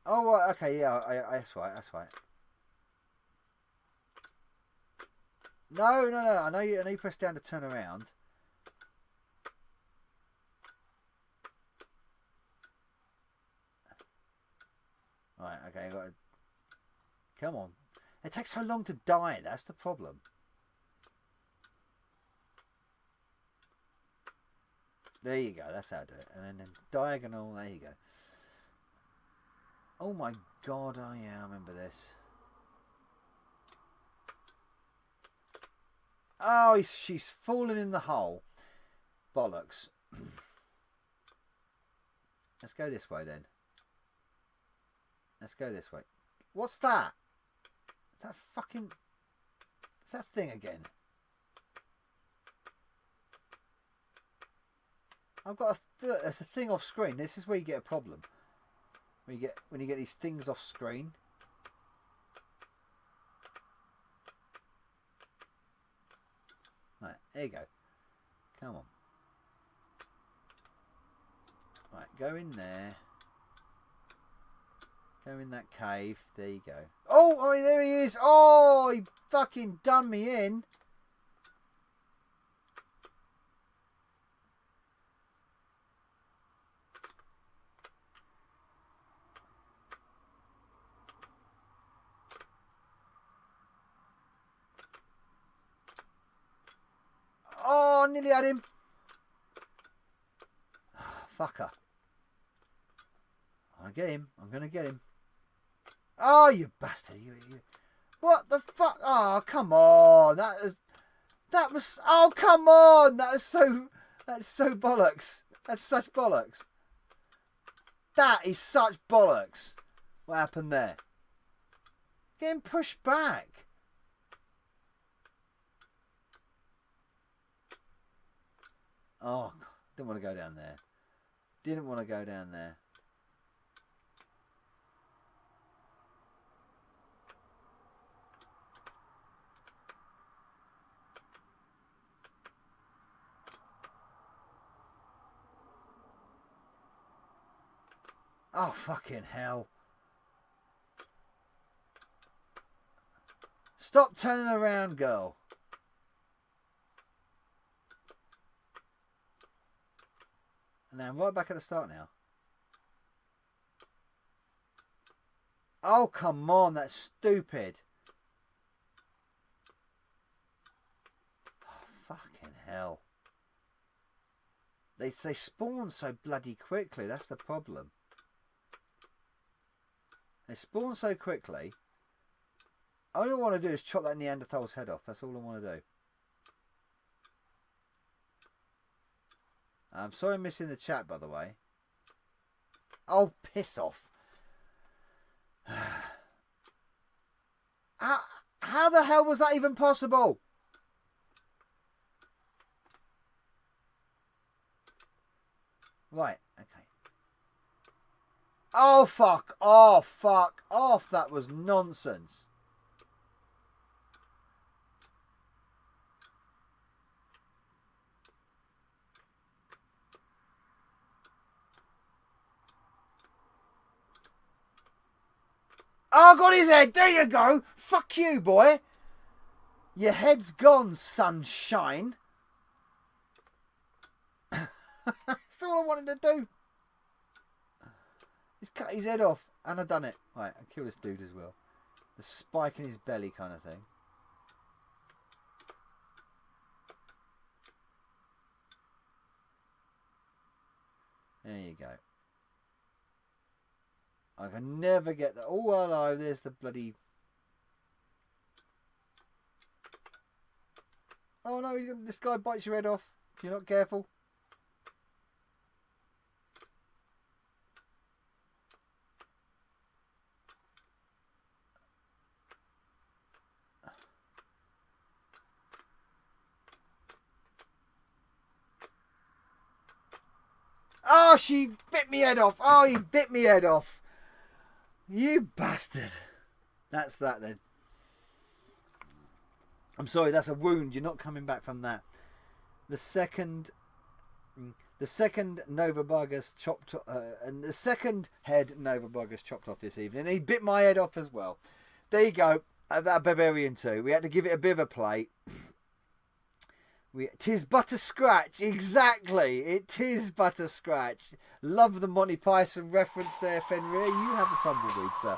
Oh, okay, yeah, that's right. No. I know you press down to turn around. Right, okay, I got to... Come on. It takes so long to die, that's the problem. There you go, that's how I do it. And then diagonal, there you go. Oh my god, oh yeah, I remember this. Oh, she's fallen in the hole. Bollocks. Let's go this way then. Let's go this way. What's that? Is that fucking... Is that thing again? I've got there's a thing off screen. This is where you get a problem. When you get these things off screen. Right, there you go. Come on. Right, go in there. Go in that cave. There you go. Oh, there he is. Oh, he fucking done me in. Oh, nearly had him. Oh, fucker. I'm going to get him. Oh, you bastard. You. What the fuck? Oh, come on. That was, oh, come on. That's so bollocks. That's such bollocks. That is such bollocks. What happened there? Getting pushed back. Oh, didn't want to go down there. Didn't want to go down there. Oh, fucking hell. Stop turning around, girl. And now I'm right back at the start now. Oh, come on. That's stupid. Oh, fucking hell. They spawn so bloody quickly. That's the problem. They spawn so quickly. All I want to do is chop that Neanderthal's head off. That's all I want to do. I'm sorry I'm missing the chat, by the way. Oh, piss off. How the hell was that even possible? Right, okay. Oh, fuck off, fuck off. That was nonsense. Oh, got his head. There you go. Fuck you, boy. Your head's gone, sunshine. That's all I wanted to do. He's cut his head off. And I've done it. Right, I'll kill this dude as well. The spike in his belly kind of thing. There you go. I can never get that. Oh, hello, there's the bloody... Oh, no, this guy bites your head off if you're not careful. Oh, she bit me head off. Oh, he bit me head off. You bastard. That's that then. I'm sorry, that's a wound. You're not coming back from that. The second Novabug has chopped, and the second head Novabug has chopped off this evening. He bit my head off as well. There you go. That Barbarian 2. We had to give it a bit of a play. Tis but a scratch. Exactly. It is but a scratch. Love the Monty Python reference there, Fenrir. You have a tumbleweed, sir.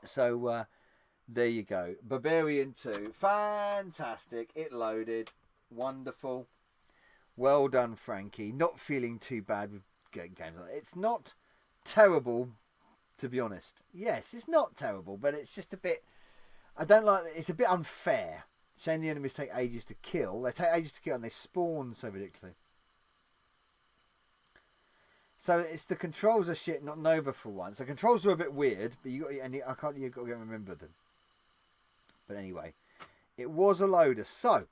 So, there you go. Barbarian 2. Fantastic. It loaded. Wonderful. Well done, Frankie. Not feeling too bad with games like that. It's not terrible, to be honest. Yes, it's not terrible, but it's just a bit... I don't like... It's a bit unfair. Saying the enemies take ages to kill. They take ages to kill and they spawn so ridiculously. So it's the controls are shit, not Nova for once. The controls are a bit weird, but you got you got to remember them. But anyway, it was a loader. So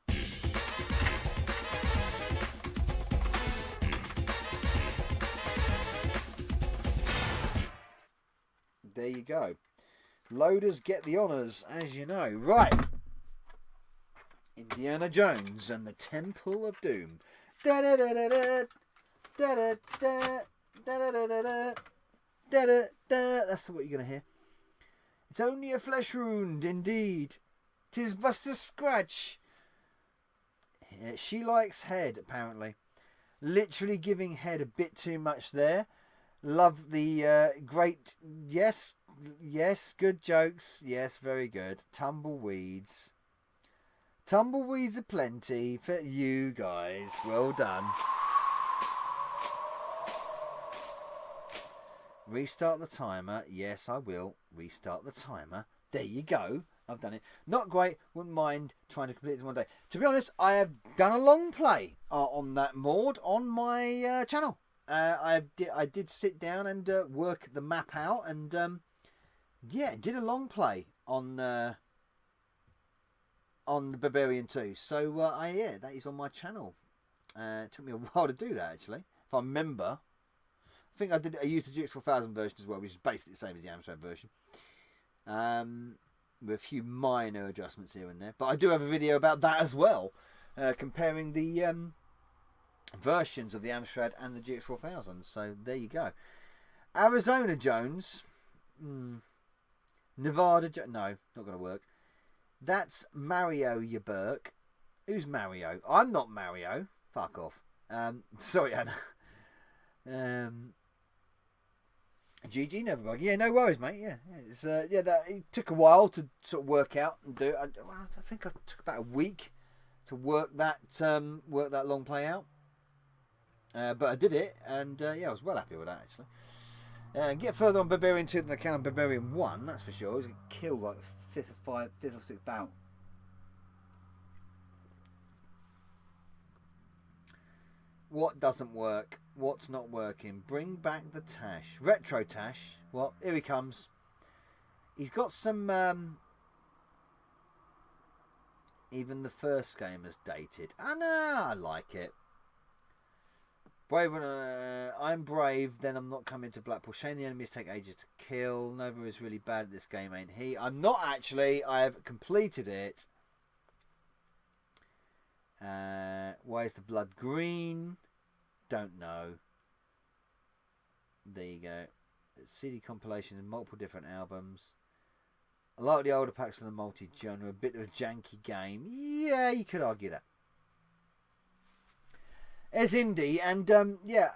there you go. Loaders get the honours, as you know. Right. Indiana Jones and the Temple of Doom. Da da da da da da da da da da da da da da. That's what you're gonna hear. It's only a flesh wound, indeed. 'Tis but a scratch. Yeah, she likes head, apparently. Literally giving head a bit too much there. Love the great. Yes, good jokes. Yes, very good. Tumbleweeds. Tumbleweeds aplenty for you guys. Well done. Restart the timer. Yes, I will. Restart the timer. There you go. I've done it. Not great. Wouldn't mind trying to complete it in one day. To be honest, I have done a long play on that mod on my channel. I did sit down and work the map out, and yeah, did a long play on the Barbarian 2. So yeah, that is on my channel. It took me a while to do that, actually. If I remember, I think I used the GX4000 version as well, which is basically the same as the Amstrad version. With a few minor adjustments here and there, but I do have a video about that as well, comparing the versions of the Amstrad and the GX4000. So there you go. Arizona Jones, Nevada no, not gonna work. That's Mario, you Burke. Who's Mario? I'm not Mario. Fuck off. Sorry, Anna. GG Novabug. Yeah, no worries, mate. Yeah, it's it took a while to sort of work out and do. I think I took about a week to work that long play out. But I did it, and yeah, I was well happy with that, actually. Get further on Barbarian 2 than I can on Barbarian 1, that's for sure. He's killed like fifth or sixth bout. What doesn't work? What's not working? Bring back the Tash. Retro Tash. Well, here he comes. He's got some... even the first game is dated. I know, I like it. Brave, I'm brave, then I'm not coming to Blackpool. Shame the enemies take ages to kill. Nova is really bad at this game, ain't he? I'm not actually. I've completed it. Why is the blood green? Don't know. There you go. CD compilations and multiple different albums. A lot of the older packs on the multi-genre. A bit of a janky game. Yeah, you could argue that. As indie, and yeah,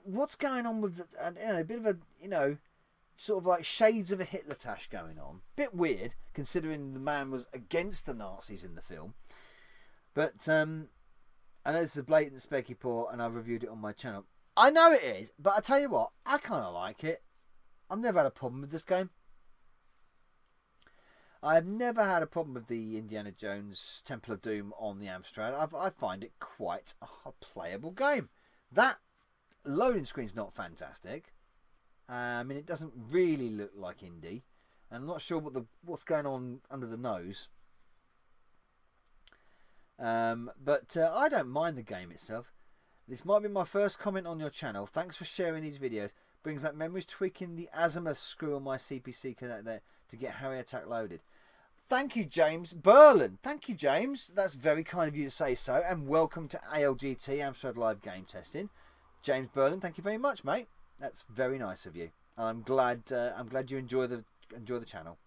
what's going on with a bit of a sort of like shades of a Hitler tash going on. Bit weird considering the man was against the Nazis in the film. But I know this is a blatant specky port, and I've reviewed it on my channel. I know it is, but I tell you what, I kind of like it. I've never had a problem with this game. I've never had a problem with the Indiana Jones Temple of Doom on the Amstrad. I find it quite a playable game. That loading screen's not fantastic. I mean, it doesn't really look like indie. And I'm not sure what's going on under the nose. But I don't mind the game itself. This might be my first comment on your channel. Thanks for sharing these videos. Brings back memories tweaking the azimuth screw on my CPC connector to get Harry Attack loaded. Thank you, James Berlin. Thank you, James. That's very kind of you to say so. And welcome to ALGT, Amstrad Live Game Testing. James Berlin, thank you very much, mate. That's very nice of you. I'm glad you enjoy the channel.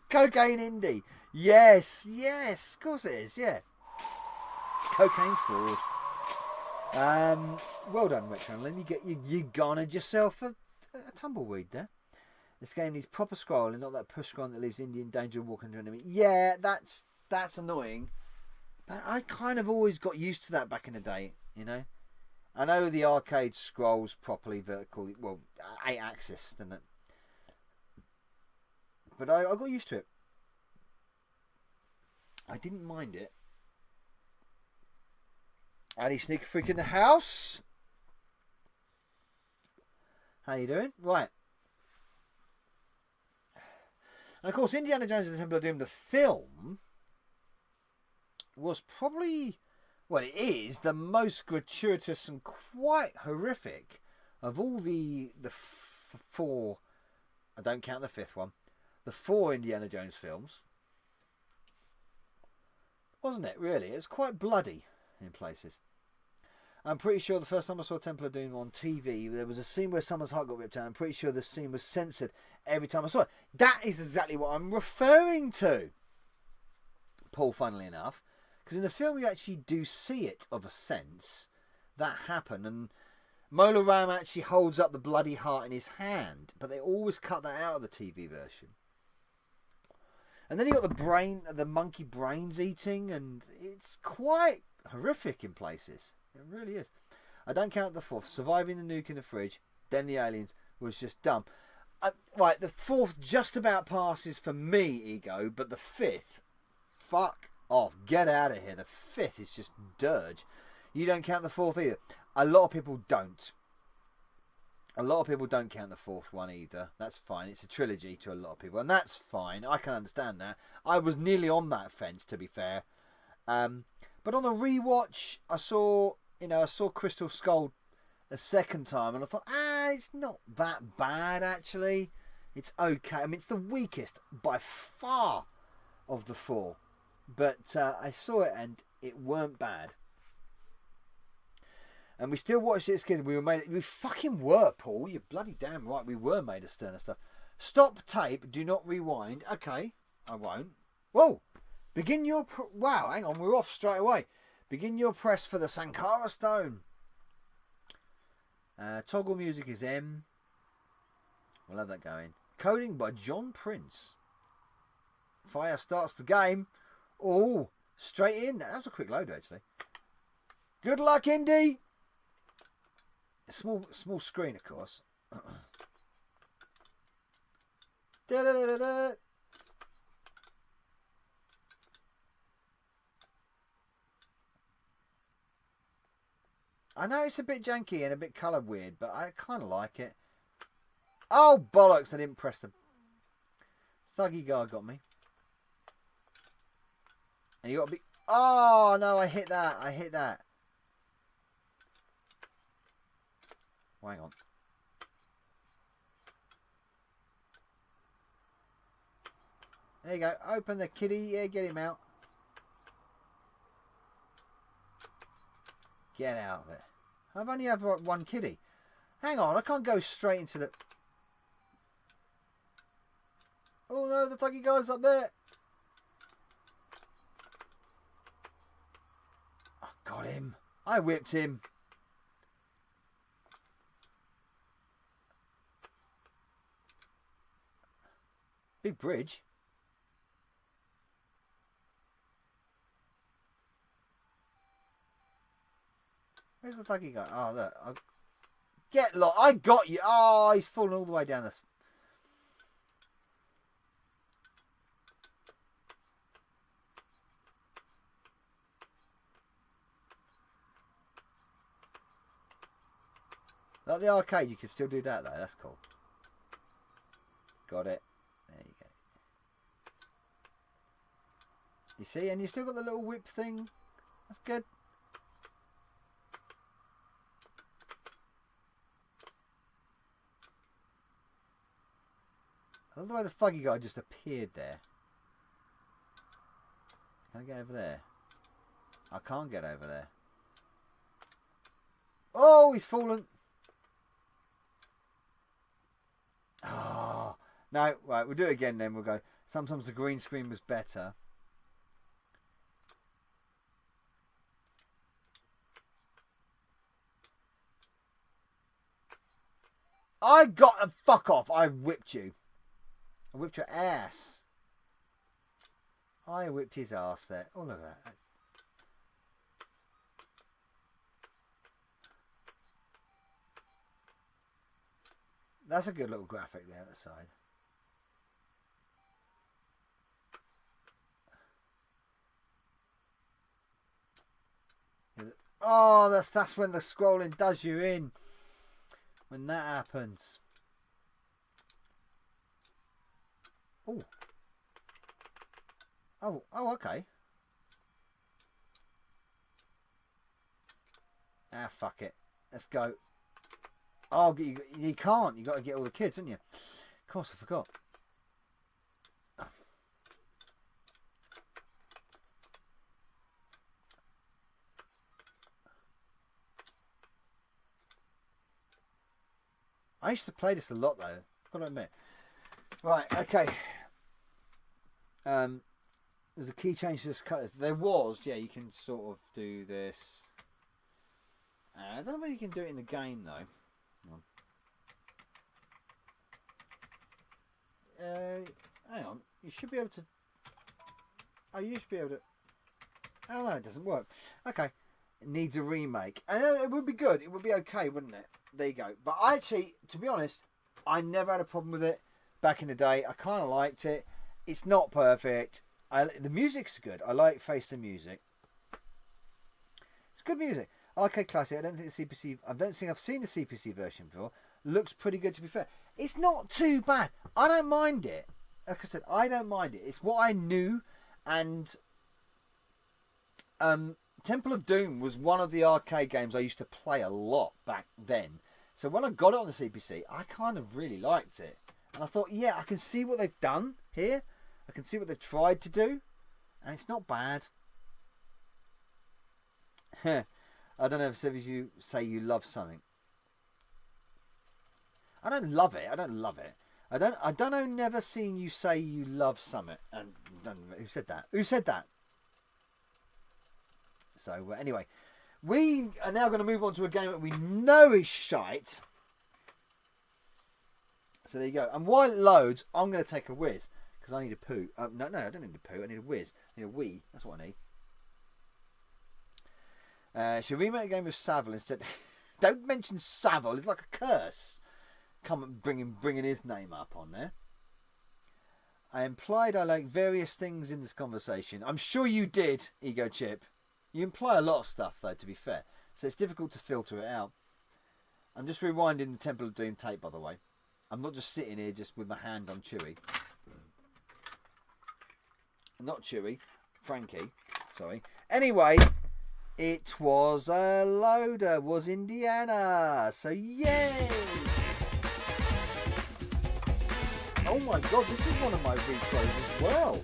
Cocaine Indie. Yes, of course it is, yeah. Cocaine Fraud. Well done, Retro. Let me get you garnered yourself a tumbleweed there. This game needs proper scrolling, not that push scrolling that leaves Indy in danger of walking into an enemy. Yeah, that's annoying. But I kind of always got used to that back in the day, you know. I know the arcade scrolls properly vertically, well, 8-axis, doesn't it? But I got used to it. I didn't mind it. Ali Sneaker Freak in the house. How you doing? Right. And of course, Indiana Jones and the Temple of Doom, the film, was probably, well, it is the most gratuitous and quite horrific of all the four. I don't count the fifth one. The four Indiana Jones films, wasn't it? Really, it was quite bloody in places. I'm pretty sure the first time I saw Temple of Doom on TV, there was a scene where someone's heart got ripped out. I'm pretty sure the scene was censored every time I saw it. That is exactly what I'm referring to, Paul, funnily enough. Because in the film you actually do see it, of a sense, that happen. And Mola Ram actually holds up the bloody heart in his hand. But they always cut that out of the TV version. And then you got the monkey brains eating. And it's quite horrific in places. It really is. I don't count the fourth. Surviving the nuke in the fridge, then the aliens, was just dumb. Right, the fourth just about passes for me, Ego, but the fifth, fuck off. Get out of here. The fifth is just dirge. You don't count the fourth either. A lot of people don't. A lot of people don't count the fourth one either. That's fine. It's a trilogy to a lot of people, and that's fine. I can understand that. I was nearly on that fence, to be fair. But on the rewatch, I saw Crystal Skull a second time, and I thought, it's not that bad, actually. It's okay. I mean, it's the weakest by far of the four. But I saw it, and it weren't bad. And we still watched it as kids. We fucking were, Paul. You're bloody damn right. We were made of sterner stuff. Stop tape. Do not rewind. Okay, I won't. Whoa. Begin your... Wow, hang on. We're off straight away. Begin your press for the Sankara Stone. Toggle music is M. We'll have that going. Coding by John Prince. Fire starts the game. Oh, straight in. That was a quick load, actually. Good luck, Indy. Small screen, of course. Da-da-da-da-da. I know it's a bit janky and a bit colour weird, but I kind of like it. Oh, bollocks, I didn't press the... Thuggy guy got me. And you got to be... Oh, no, I hit that. Oh, hang on. There you go. Open the kitty. Yeah, get him out. Get out of it. I've only had one kitty. Hang on, I can't go straight into the... Oh no, the thuggy guy's up there. I got him. I whipped him. Big bridge. Where's the thuggy guy? Oh, look. Get lost. I got you. Oh, he's falling all the way down this. Like the arcade, you can still do that, though. That's cool. Got it. There you go. You see? And you still got the little whip thing. That's good. I love the way the thuggy guy just appeared there. Can I get over there? I can't get over there. Oh, he's fallen. Oh, no, right, we'll do it again then. We'll go. Sometimes the green screen was better. I got a fuck off. I whipped you. I whipped your ass. I whipped his ass there. Oh, look at that. That's a good little graphic there at the side. Oh, Oh, that's when the scrolling does you in. When that happens. Oh. Oh, okay. Ah, fuck it. Let's go. Oh, you can't. You got to get all the kids, haven't you? Of course, I forgot. I used to play this a lot, though. Got to admit. Right. Okay. There's a key change to this cut. There was, yeah. You can sort of do this. I don't know whether you can do it in the game though. Hang on. You should be able to. Oh, you should be able to. Oh no, it doesn't work. Okay. It needs a remake. And it would be good. It would be okay, wouldn't it? There you go. But I actually, to be honest, I never had a problem with it back in the day. I kind of liked it. It's not perfect. The music's good. I like Face the Music. It's good music. Arcade Classic. I don't think the CPC. I don't think I've seen the CPC version before. Looks pretty good, to be fair. It's not too bad. I don't mind it. Like I said, I don't mind it. It's what I knew, and Temple of Doom was one of the arcade games I used to play a lot back then. So when I got it on the CPC, I kind of really liked it, and I thought, yeah, I can see what they've done here. I can see what they've tried to do, and it's not bad. I don't know if you say you love something. I don't love it. I don't know. Never seen you say you love something. And who said that? Who said that? So anyway, we are now going to move on to a game that we know is shite. So there you go. And while it loads, I'm going to take a whiz. Because I need a poo. No, I don't need a poo. I need a whiz. I need a wee. That's what I need. Should we remake a game with Savile instead? Don't mention Savile. It's like a curse. Come and bringing his name up on there. I implied I like various things in this conversation. I'm sure you did, Ego Chip. You imply a lot of stuff, though, to be fair. So it's difficult to filter it out. I'm just rewinding the Temple of Doom tape, by the way. I'm not just sitting here just with my hand on Chewie. Not Chewie. Frankie. Sorry. Anyway, it was a loader. Was Indiana. So, yay! Oh my god, this is one of my repros as well.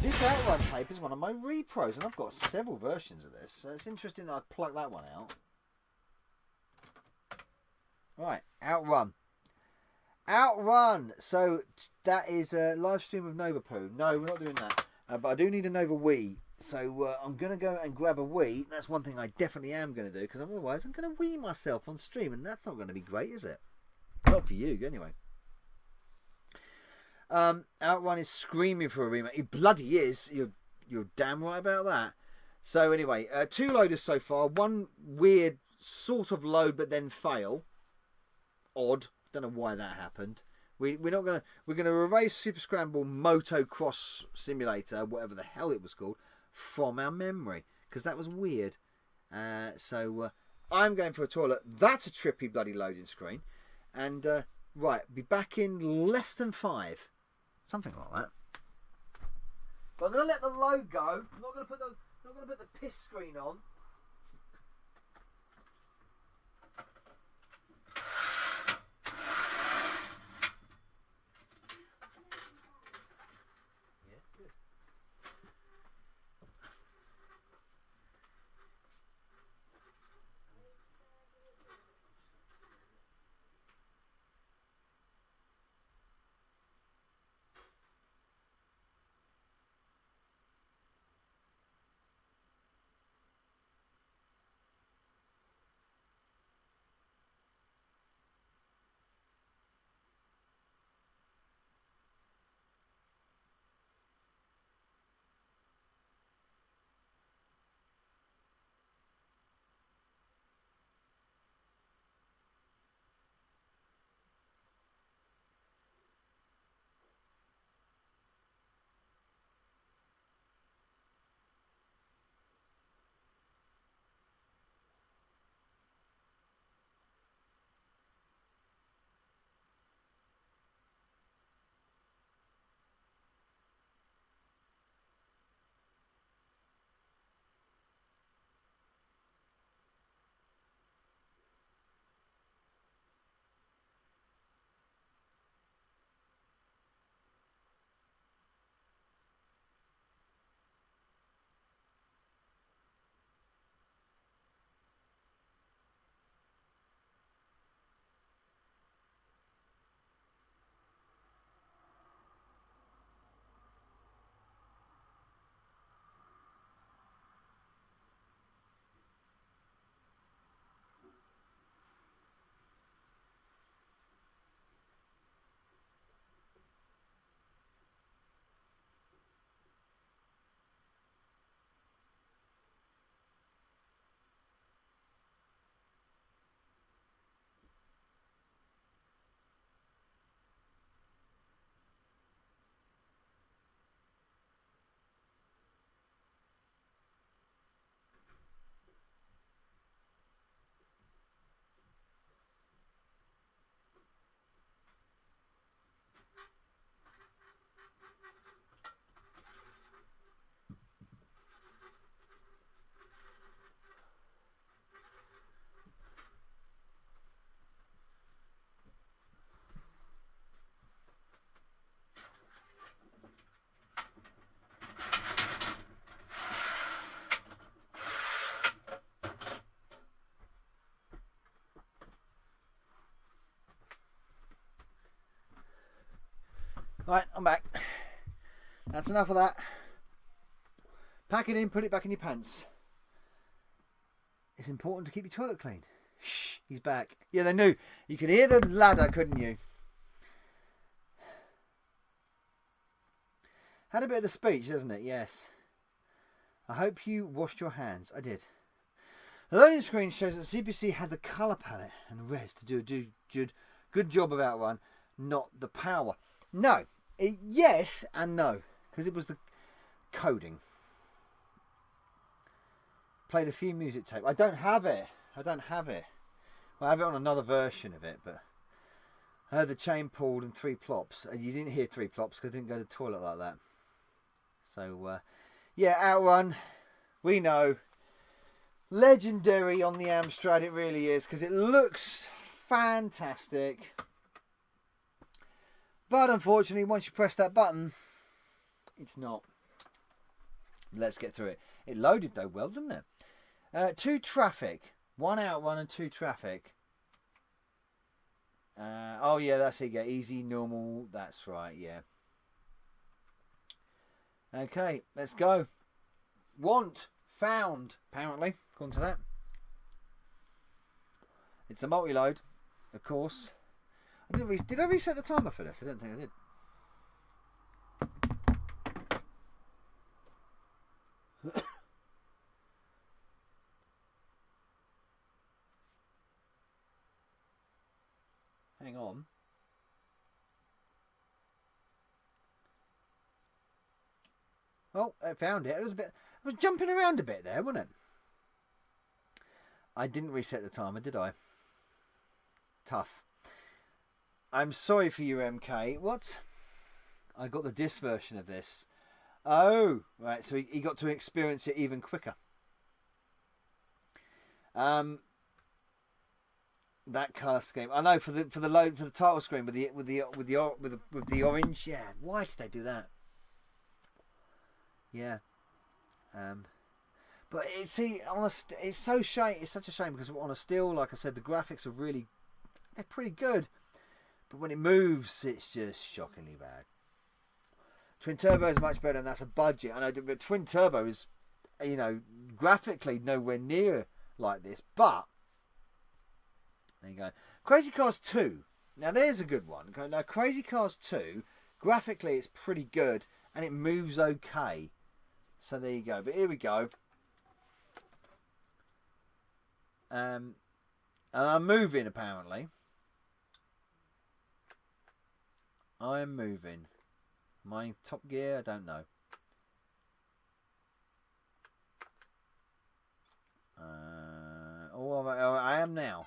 This Outrun tape is one of my repros, and I've got several versions of this. So it's interesting that I've plucked that one out. Right, Outrun. Outrun! So that is a live stream of Novabug. No, we're not doing that. But I do need a Nova Wii. So I'm going to go and grab a Wii. That's one thing I definitely am going to do, because otherwise I'm going to Wii myself on stream, and that's not going to be great, is it? Not for you, anyway. Outrun is screaming for a remake. It bloody is. You're damn right about that. So anyway, 2 loaders so far. One weird sort of load but then fail. Odd. Don't know why that happened. We're gonna erase Super Scramble Motocross Simulator, whatever the hell it was called, from our memory, because that was weird. So I'm going for a toilet. That's a trippy bloody loading screen. And right, be back in less than 5. Something like that. But I'm going to let the load go. I'm not going to put the piss screen on. Right, I'm back. That's enough of that. Pack it in, put it back in your pants. It's important to keep your toilet clean. Shh, he's back. Yeah, they knew. You could hear the ladder, couldn't you? Had a bit of the speech, doesn't it? Yes. I hope you washed your hands. I did. The loading screen shows that CPC had the colour palette and res to do a good job of Outrun, not the power. No. Yes and no. Because it was the coding. Played a few music tapes. I don't have it. Well, I have it on another version of it, but I heard the chain pulled and 3 plops. And you didn't hear 3 plops because I didn't go to the toilet like that. So, yeah, Outrun, we know. Legendary on the Amstrad, it really is, because it looks fantastic. But unfortunately, once you press that button, it's not. Let's get through it. It loaded though well, didn't it? 2 traffic. 1 Outrun and 2 traffic. Oh yeah, that's it. Yeah, easy, normal. That's right, yeah. Okay, let's go. Want found, apparently, according to that. It's a multi-load, of course. Did I reset the timer for this? I don't think I did. Hang on. Oh, I found it. It was jumping around a bit there, wasn't it? I didn't reset the timer, did I? Tough. I'm sorry for you, MK. What? I got the disc version of this. Oh, right. So he got to experience it even quicker. That colour scheme. I know for the title screen with the orange. Yeah. Why did they do that? Yeah. But it's so shame. It's such a shame because on a still, like I said, the graphics are they're pretty good. But when it moves, it's just shockingly bad. Twin Turbo is much better, and that's a budget. I know, but Twin Turbo is, graphically nowhere near like this. But there you go. Crazy Cars 2. Now there's a good one. Now Crazy Cars 2, graphically it's pretty good, and it moves okay. So there you go. But here we go. And I'm moving apparently. I'm moving. Am I in top gear? I don't know. I am now.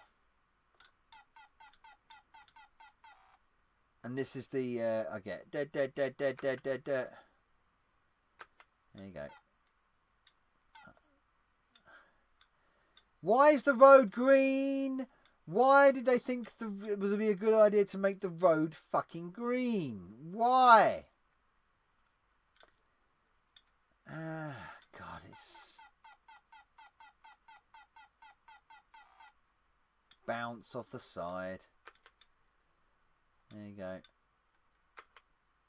And this is the I get dead. There you go. Why is the road green? Why did they think it would be a good idea to make the road fucking green? Why? God, it's... Bounce off the side. There you go.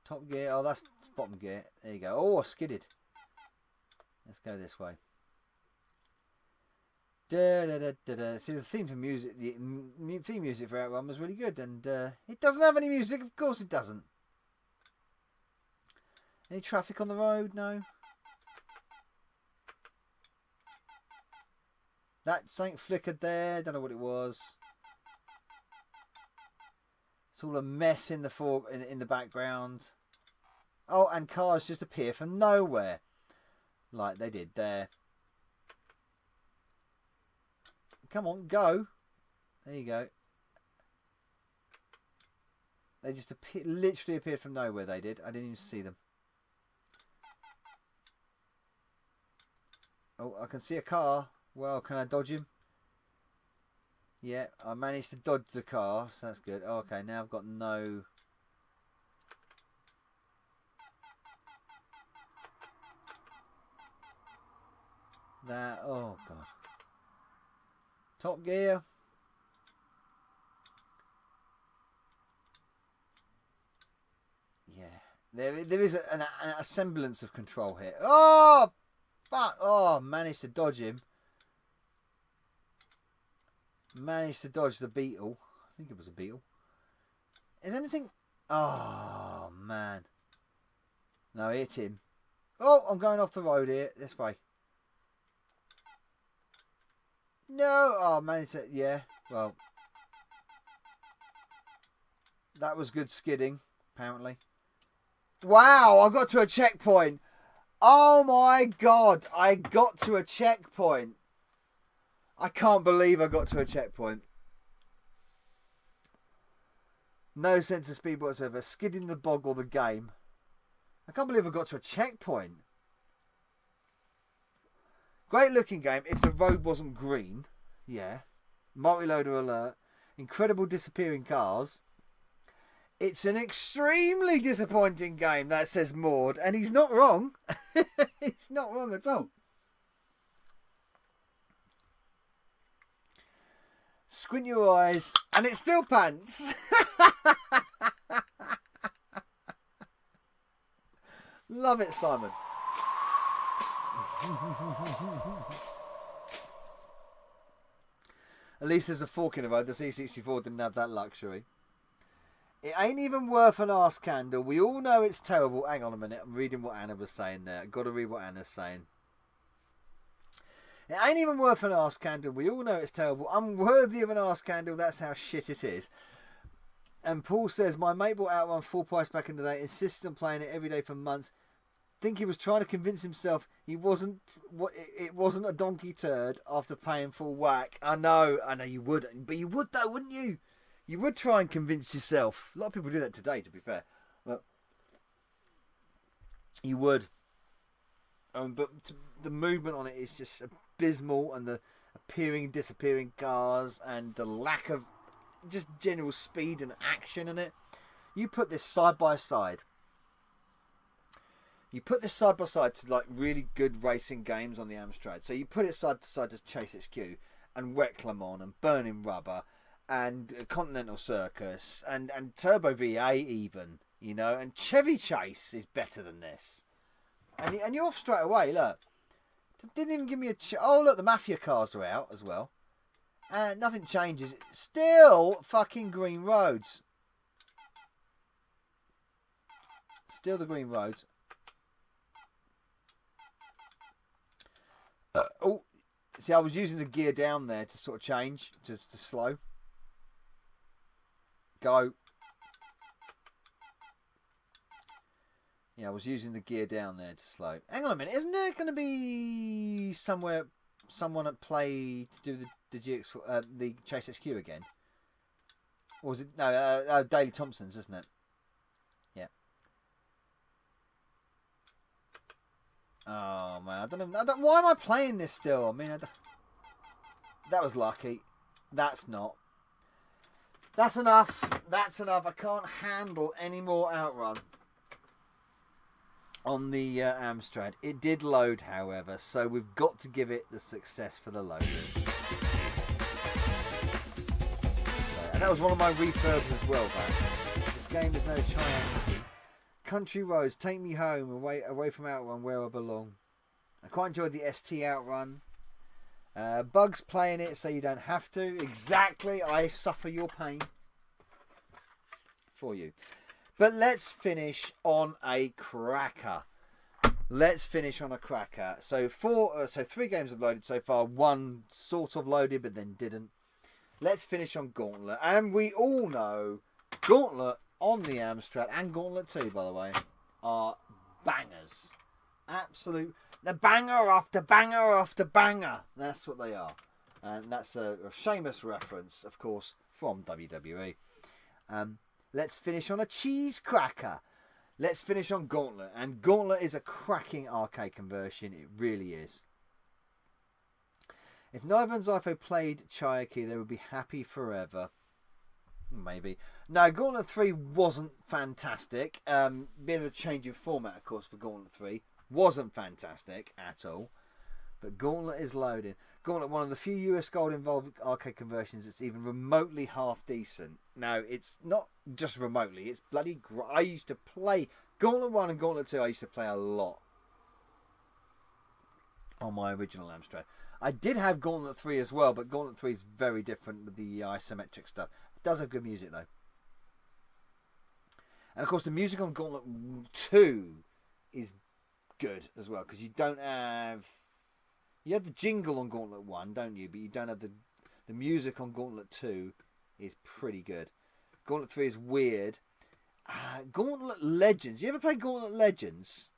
Top gear. Oh, that's bottom gear. There you go. Oh, I skidded. Let's go this way. Da, da, da, da, da. See, the theme for music, the theme music for Outrun was really good, and it doesn't have any music. Of course, it doesn't. Any traffic on the road? No. That something flickered there. Don't know what it was. It's all a mess in the in the background. Oh, and cars just appear from nowhere, like they did there. Come on, go. There you go. They just literally appeared from nowhere, they did. I didn't even see them. Oh, I can see a car. Well, can I dodge him? Yeah, I managed to dodge the car, so that's good. Oh, okay, now I've got no... Oh, God. Top gear. Yeah, There is a semblance of control here. Oh, fuck. Oh, managed to dodge him. Managed to dodge the beetle. I think it was a beetle. Is anything... Oh, man. No, hit him. Oh, I'm going off the road here. This way. No. Oh, managed to... Yeah, well. That was good skidding, apparently. Wow, I got to a checkpoint. Oh, my God. I got to a checkpoint. I can't believe I got to a checkpoint. No sense of speed whatsoever. Skidding the bog or the game. I can't believe I got to a checkpoint. Great looking game if the road wasn't green. Yeah. Multi-loader alert. Incredible disappearing cars. It's an extremely disappointing game, that says Maud. And he's not wrong. He's not wrong at all. Squint your eyes, and it still pants. Love it, Simon. At least there's a fork in the road. The C64 didn't have that luxury. It ain't even worth an arse candle. We all know it's terrible. Hang on a minute. I'm reading what Anna was saying there. I've got to read what Anna's saying. It ain't even worth an arse candle. We all know it's terrible. Unworthy of an arse candle. That's how shit it is. And Paul says, my mate bought Outrun full price back in the day. Insisted on playing it every day for months. Think he was trying to convince himself it wasn't a donkey turd after paying full whack. I know you would. But you would though, wouldn't you? You would try and convince yourself. A lot of people do that today, to be fair. But you would. But the movement on it is just abysmal, and the appearing and disappearing cars, and the lack of just general speed and action in it. You put this side by side. You put this side by side to like really good racing games on the Amstrad. So you put it side to side to Chase HQ and Wet Clermont and Burning Rubber and Continental Circus and Turbo V8 even, you know, and Chevy Chase is better than this. And you're off straight away, look. Didn't even give me a... Oh, look, the Mafia cars are out as well. And nothing changes. Still fucking green roads. Still the green roads. Oh, see, I was using the gear down there to sort of change, just to slow. Go. Yeah, I was using the gear down there to slow. Hang on a minute, isn't there going to be somewhere someone at play to do the GX, the Chase HQ again? Or was it no Daley Thompson's, isn't it? Yeah. Oh man, I don't know. Why am I playing this still? I mean, that was lucky. That's not. That's enough. That's enough. I can't handle any more Outrun on the Amstrad. It did load, however, so we've got to give it the success for the loading. And that was one of my refurbs as well, back. This game is no triumph. Country roads, take me home, away from Outrun, where I belong. I quite enjoyed the ST Outrun. Bugs playing it so you don't have to. Exactly, I suffer your pain for you. But let's finish on a cracker. So 3 games have loaded so far. 1 sort of loaded but then didn't. Let's finish on Gauntlet. And we all know Gauntlet on the Amstrad, and Gauntlet 2, by the way, are bangers. Absolute. The banger after banger after banger. That's what they are. And that's a Sheamus reference, of course, from WWE. Let's finish on a cheese cracker. Let's finish on Gauntlet. And Gauntlet is a cracking arcade conversion. It really is. If Niver and Zypho played Cherokee, they would be happy forever. Maybe. No, Gauntlet 3 wasn't fantastic. Bit of a change in format, of course, for Gauntlet 3. Wasn't fantastic at all. But Gauntlet is loading. Gauntlet, one of the few US Gold involved arcade conversions that's even remotely half decent. No, it's not just remotely. It's bloody... I used to play Gauntlet 1 and Gauntlet 2 I used to play a lot on my original Amstrad. I did have Gauntlet 3 as well, but Gauntlet 3 is very different with the isometric stuff. It does have good music though. And of course the music on Gauntlet 2 is good as well, because you don't have... You have the jingle on Gauntlet 1, don't you? But you don't have the music on Gauntlet 2 is pretty good. Gauntlet 3 is weird. Gauntlet Legends. You ever play Gauntlet Legends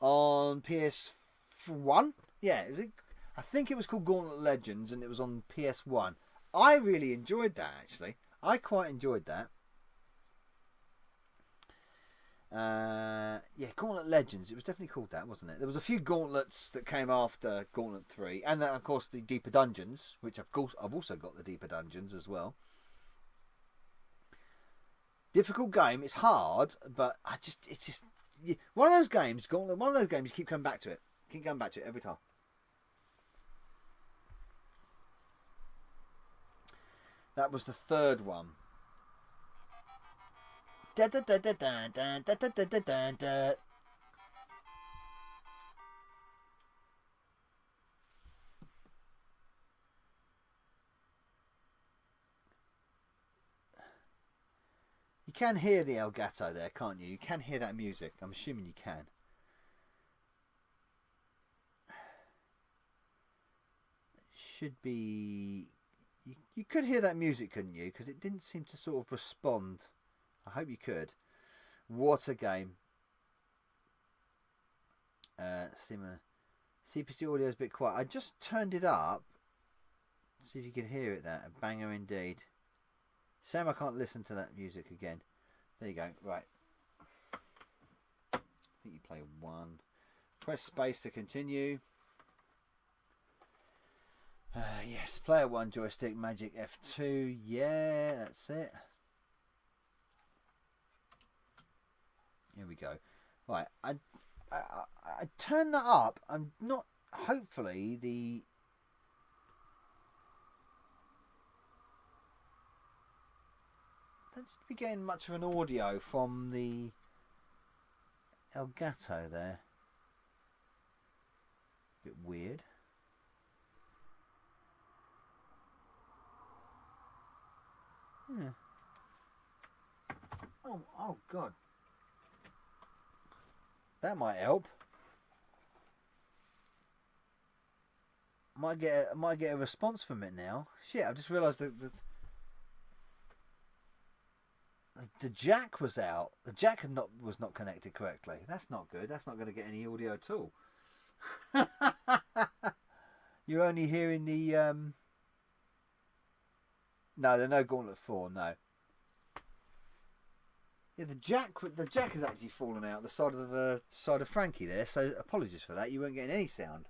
on PS1? Yeah, I think it was called Gauntlet Legends, and it was on PS1. I really enjoyed that, actually. I quite enjoyed that. Yeah, Gauntlet Legends. It was definitely called that, wasn't it? There was a few gauntlets that came after Gauntlet 3, and then of course the Deeper Dungeons, which I've also got the Deeper Dungeons as well. Difficult game. It's hard, but it's just one of those games. Gauntlet, one of those games. You keep coming back to it. Keep going back to it every time. That was the third one. Da, da, da, da, da, da, da, da, da, da, da. You can hear the Elgato there, can't you? You can hear that music. I'm assuming you can. It should be... You could hear that music, couldn't you? Because it didn't seem to sort of respond. I hope you could. What a game. CPC audio is a bit quiet. I just turned it up. See if you can hear it there. A banger indeed. Sam, I can't listen to that music again. There you go. Right. I think you play 1. Press space to continue. Yes, player 1 joystick, Magic F2. Yeah, that's it. Here we go. Right, I turned that up. I'm not. Hopefully the. Don't seem to be getting much of an audio from the Elgato there. Bit weird. Yeah. Oh God. That might help. Might get a response from it now. Shit! I just realised that the jack was out. The jack was not connected correctly. That's not good. That's not going to get any audio at all. You're only hearing the. No, there's no Gauntlet 4. No. Yeah, the jack has actually fallen out the side of Frankie there. So apologies for that. You weren't getting any sound.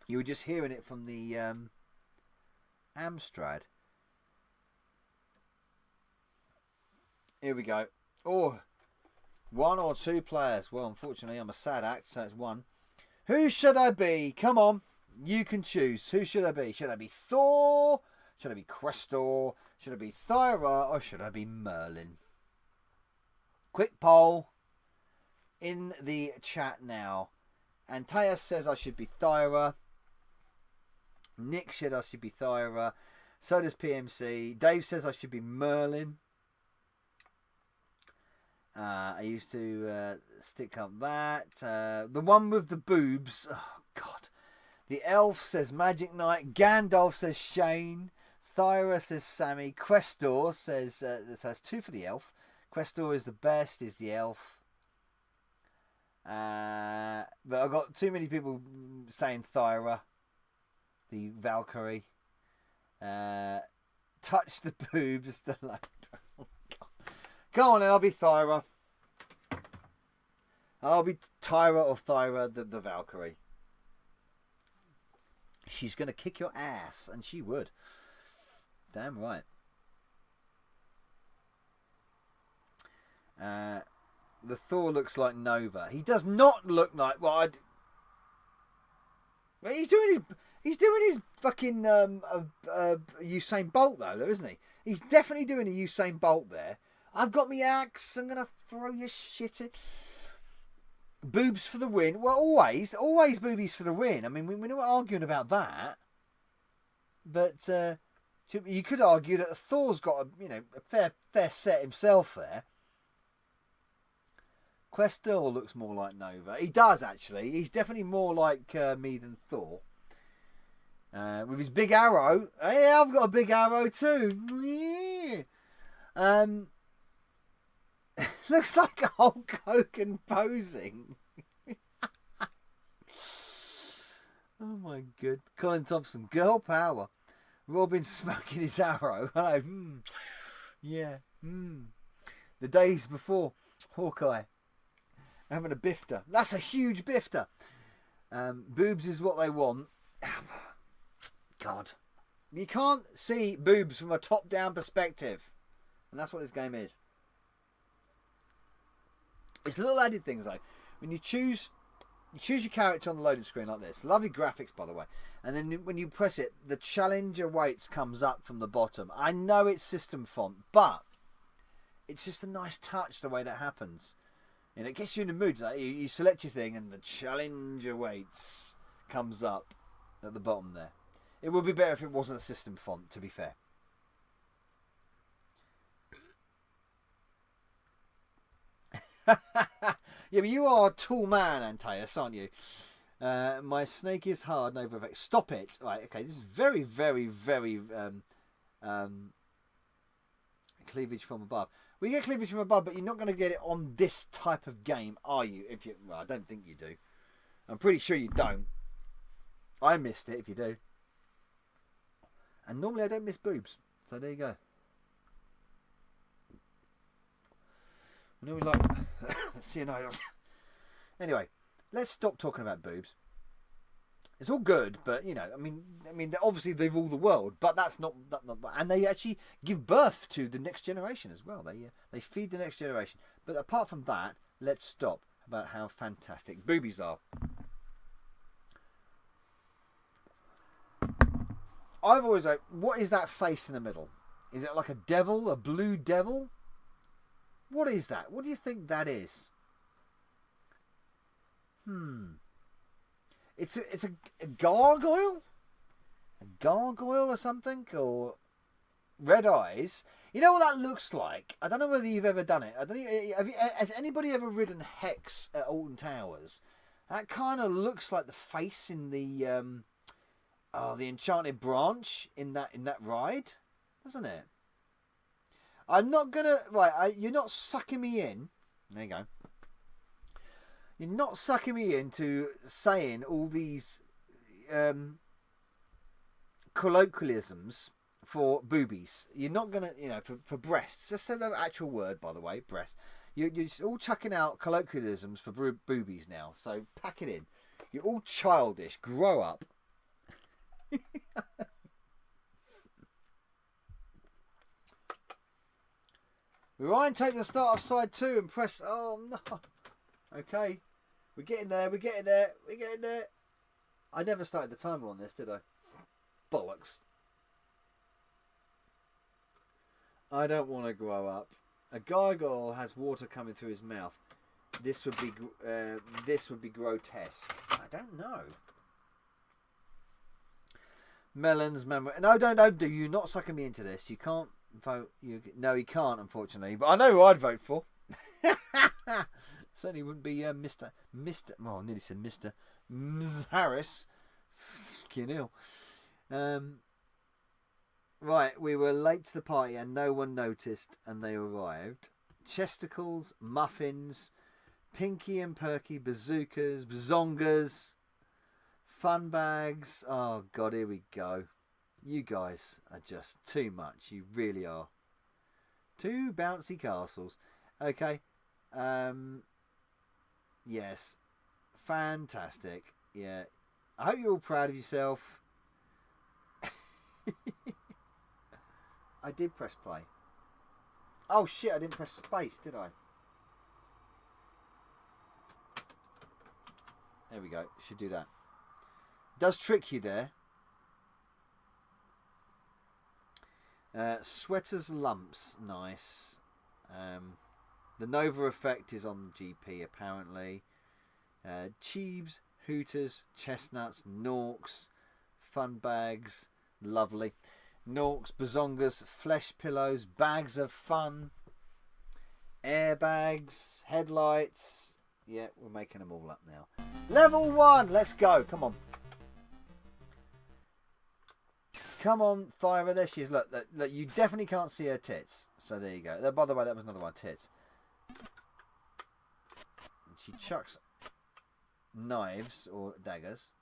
You were just hearing it from the Amstrad. Here we go. Oh, 1 or 2 players. Well, unfortunately, I'm a sad act, so it's 1. Who should I be? Come on. You can choose. Who should I be? Should I be Thor? Should I be Questor? Should I be Thyra? Or should I be Merlin? Quick poll in the chat now. Antaeus says I should be Thyra. Nick said I should be Thyra. So does PMC. Dave says I should be Merlin. I used to stick up that. The one with the boobs. Oh, God. The elf says Magic Knight. Gandalf says Shane. Thyra says Sammy. Questor says... that's 2 for the elf. Questor is the best, is the elf. But I've got too many people saying Thyra. The Valkyrie. Touch the boobs. The light. Go on then, I'll be Thyra. I'll be Tyra or Thyra, the Valkyrie. She's going to kick your ass, and she would. Damn right. The Thor looks like Nova. He does not look like... Well, he's doing his fucking Usain Bolt, though, isn't he? He's definitely doing a Usain Bolt there. I've got me axe. I'm going to throw your shit in. Boobs for the win. Well, always boobies for the win. I mean, we're not arguing about that. But you could argue that Thor's got a fair set himself there. Questel looks more like Nova. He does, actually. He's definitely more like me than Thor. With his big arrow. Yeah, I've got a big arrow too. Yeah. Looks like Hulk Hogan posing. Oh my god. Colin Thompson. Girl power. Robin smoking his arrow. Hello. Yeah. The days before Hawkeye having a bifter. That's a huge bifter. Boobs is what they want. God. You can't see boobs from a top-down perspective. And that's what this game is. It's little added things though. When you choose your character on the loading screen like this. Lovely graphics, by the way. And then when you press it, the challenge awaits comes up from the bottom. I know it's system font, but it's just a nice touch the way that happens. And it gets you in the mood. Like you select your thing and the challenge awaits comes up at the bottom there. It would be better if it wasn't a system font, to be fair. Yeah, but you are a tall man, Antaeus, aren't you? My snake is hard, no effect. Stop it. Right, okay, this is very, very, very cleavage from above. We get cleavage from above, but you're not going to get it on this type of game, are you? Well, I don't think you do. I'm pretty sure you don't. I missed it if you do. And normally I don't miss boobs. So there you go. I know we like CNIs. Anyway, let's stop talking about boobs. It's all good, but I mean, obviously they rule the world, but that's not. And they actually give birth to the next generation as well. They feed the next generation. But apart from that, let's stop about how fantastic boobies are. I've always like, what is that face in the middle? Is it like a devil, a blue devil? What is that? What do you think that is? It's a gargoyle? A gargoyle or something? Or red eyes? You know what that looks like? I don't know whether you've ever done it. Has anybody ever ridden Hex at Alton Towers? That kind of looks like the face in the Enchanted Branch in that ride, doesn't it? I'm not gonna you're not sucking me in. There you go. You're not sucking me into saying all these colloquialisms for boobies. You're not gonna, for breasts. Just say the actual word, by the way, breast. You're all chucking out colloquialisms for boobies now. So pack it in. You're all childish. Grow up. Ryan, take the start of side 2 and press. Oh no. Okay. We're getting there. I never started the timer on this, did I? Bollocks. I don't want to grow up. A gargoyle has water coming through his mouth. This would be grotesque. I don't know. Melons, no, don't do you not sucking me into this. You can't vote. No, he can't, unfortunately. But I know who I'd vote for. Certainly wouldn't be Mr. Well, I nearly said Mr. Ms. Harris. Fucking ill. Right, we were late to the party and no one noticed, and they arrived. Chesticles, muffins, Pinky and Perky, bazookas, bazongas, fun bags. Oh God, here we go. You guys are just too much. You really are. 2 bouncy castles. Okay. Yes. Fantastic. Yeah. I hope you're all proud of yourself. I did press play. Oh shit, I didn't press space, did I? There we go. Should do that. Does trick you there. Sweater's lumps. Nice. The Nova effect is on GP apparently. Cheebs, Hooters, Chestnuts, Norks, Fun Bags, lovely. Norks, Bazongas, Flesh Pillows, Bags of Fun, Airbags, Headlights. Yeah, we're making them all up now. Level 1, let's go. Come on. Come on, Thyra. There she is. Look, you definitely can't see her tits. So there you go. By the way, that was another one, tits. And she chucks knives or daggers.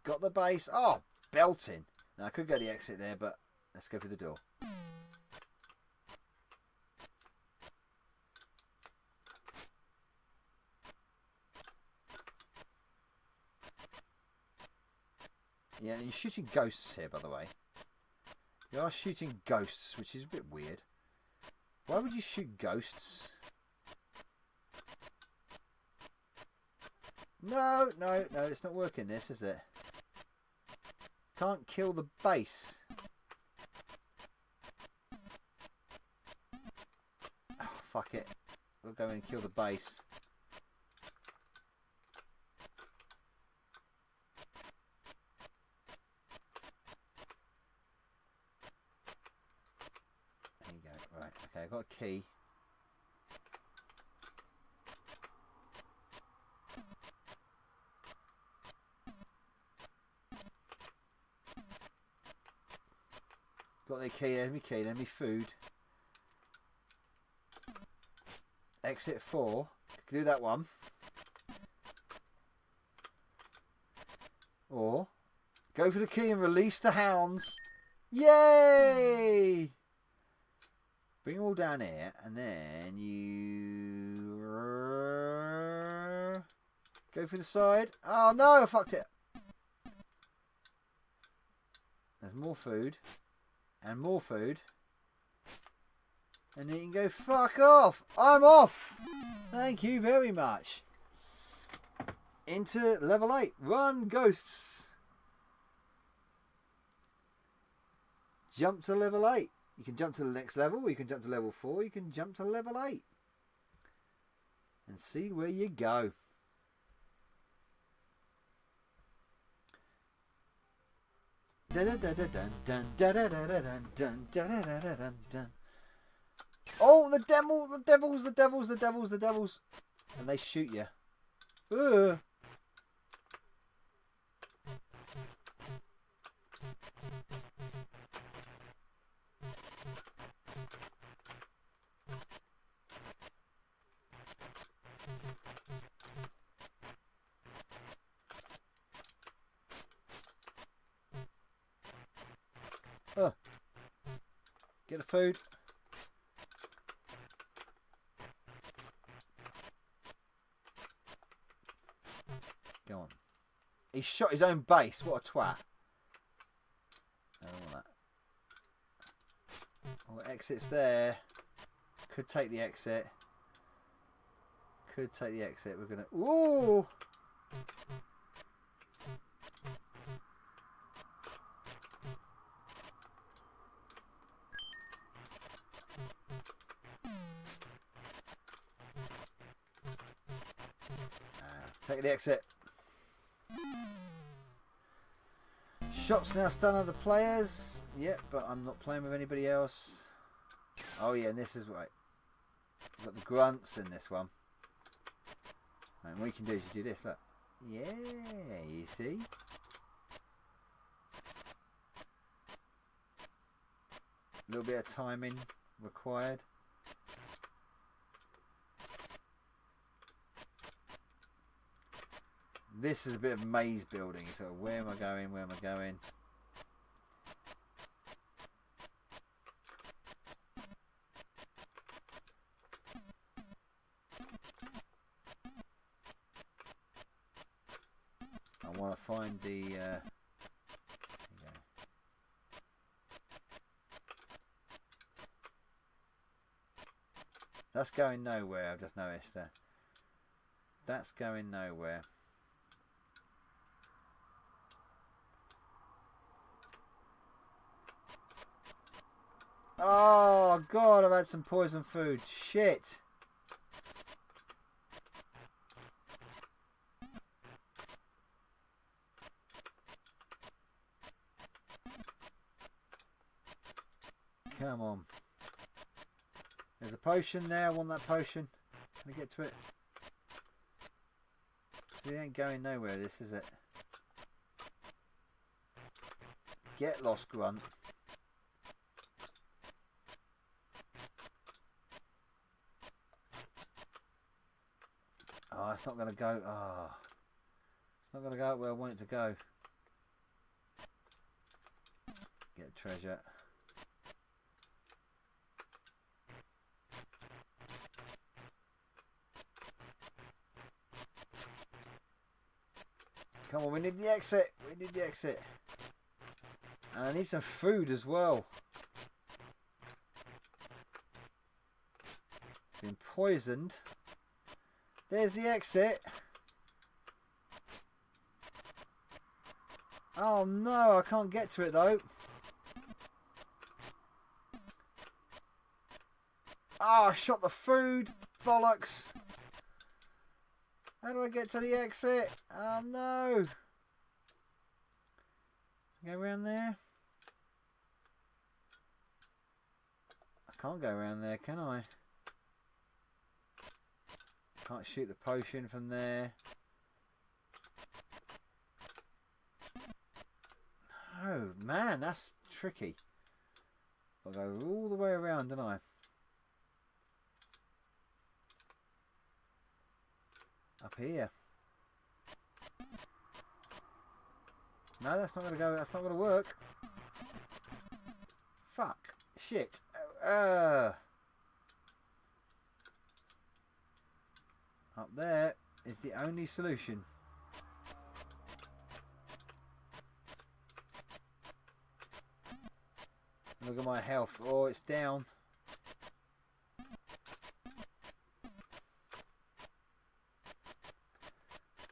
Got the base. Oh, belting. Now, I could go the exit there, but let's go through the door. Yeah, you're shooting ghosts here, by the way. You are shooting ghosts, which is a bit weird. Why would you shoot ghosts? No, it's not working this, is it? Can't kill the base. Oh, fuck it. We'll go in and kill the base. There you go. Right, okay, I've got a key. Got the key, there's me food. Exit 4. Can do that one. Or go for the key and release the hounds. Yay! Bring them all down here and then you go for the side. Oh no, I fucked it. There's more food. And more food. And then you can go fuck off. I'm off. Thank you very much. Into level 8. Run, ghosts. Jump to level 8. You can jump to the next level. Or you can jump to level 4. You can jump to level 8. And see where you go. Oh, the devils. And they shoot you. Ugh. Oh. Get the food. Go on. He shot his own base. What a twat. I don't want that. Oh, exit's there. Could take the exit. We're gonna. Ooh! Take the exit. Shots now stun other players. Yep, but I'm not playing with anybody else. Oh yeah, and this is right. We've got the grunts in this one. And what you can do is you do this, look. Yeah, you see? A little bit of timing required. This is a bit of maze building. So where am I going? I want to find the... there you go. That's going nowhere, I've just noticed that. That's going nowhere. Oh, God, I've had some poison food. Shit. Come on. There's a potion there. I want that potion. Can I get to it? See, it ain't going nowhere, this, is it? Get lost, grunt. Oh, it's not going to go. Oh, it's not going to go where I want it to go. Get treasure. Come on, we need the exit. We need the exit. And I need some food as well. Been poisoned. There's the exit. Oh no, I can't get to it though. Oh, I shot the food. Bollocks. How do I get to the exit? Oh no. Go around there. I can't go around there, can I? Can't shoot the potion from there. Oh man, that's tricky. I'll go all the way around, don't I? Up here. No, that's not going to go. That's not going to work. Fuck. Shit. Up there is the only solution. Look at my health. Oh, it's down.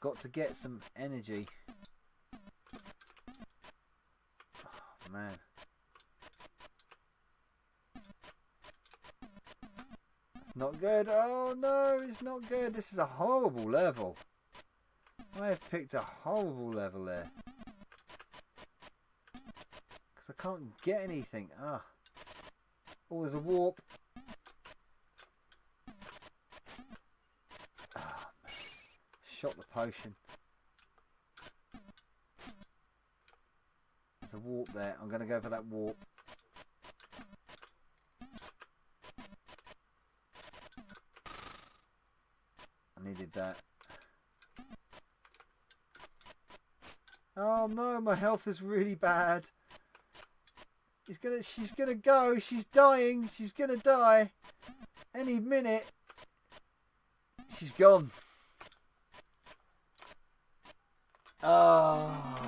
Got to get some energy. Oh, man. It's not good. Oh no, it's not good. This is a horrible level. I have picked a horrible level there. Because I can't get anything. Ah. Oh, there's a warp. Ah, man. Shot the potion. There's a warp there. I'm going to go for that warp. I needed that. Oh no, my health is really bad. She's gonna go. She's dying. She's gonna die. Any minute. She's gone. Oh,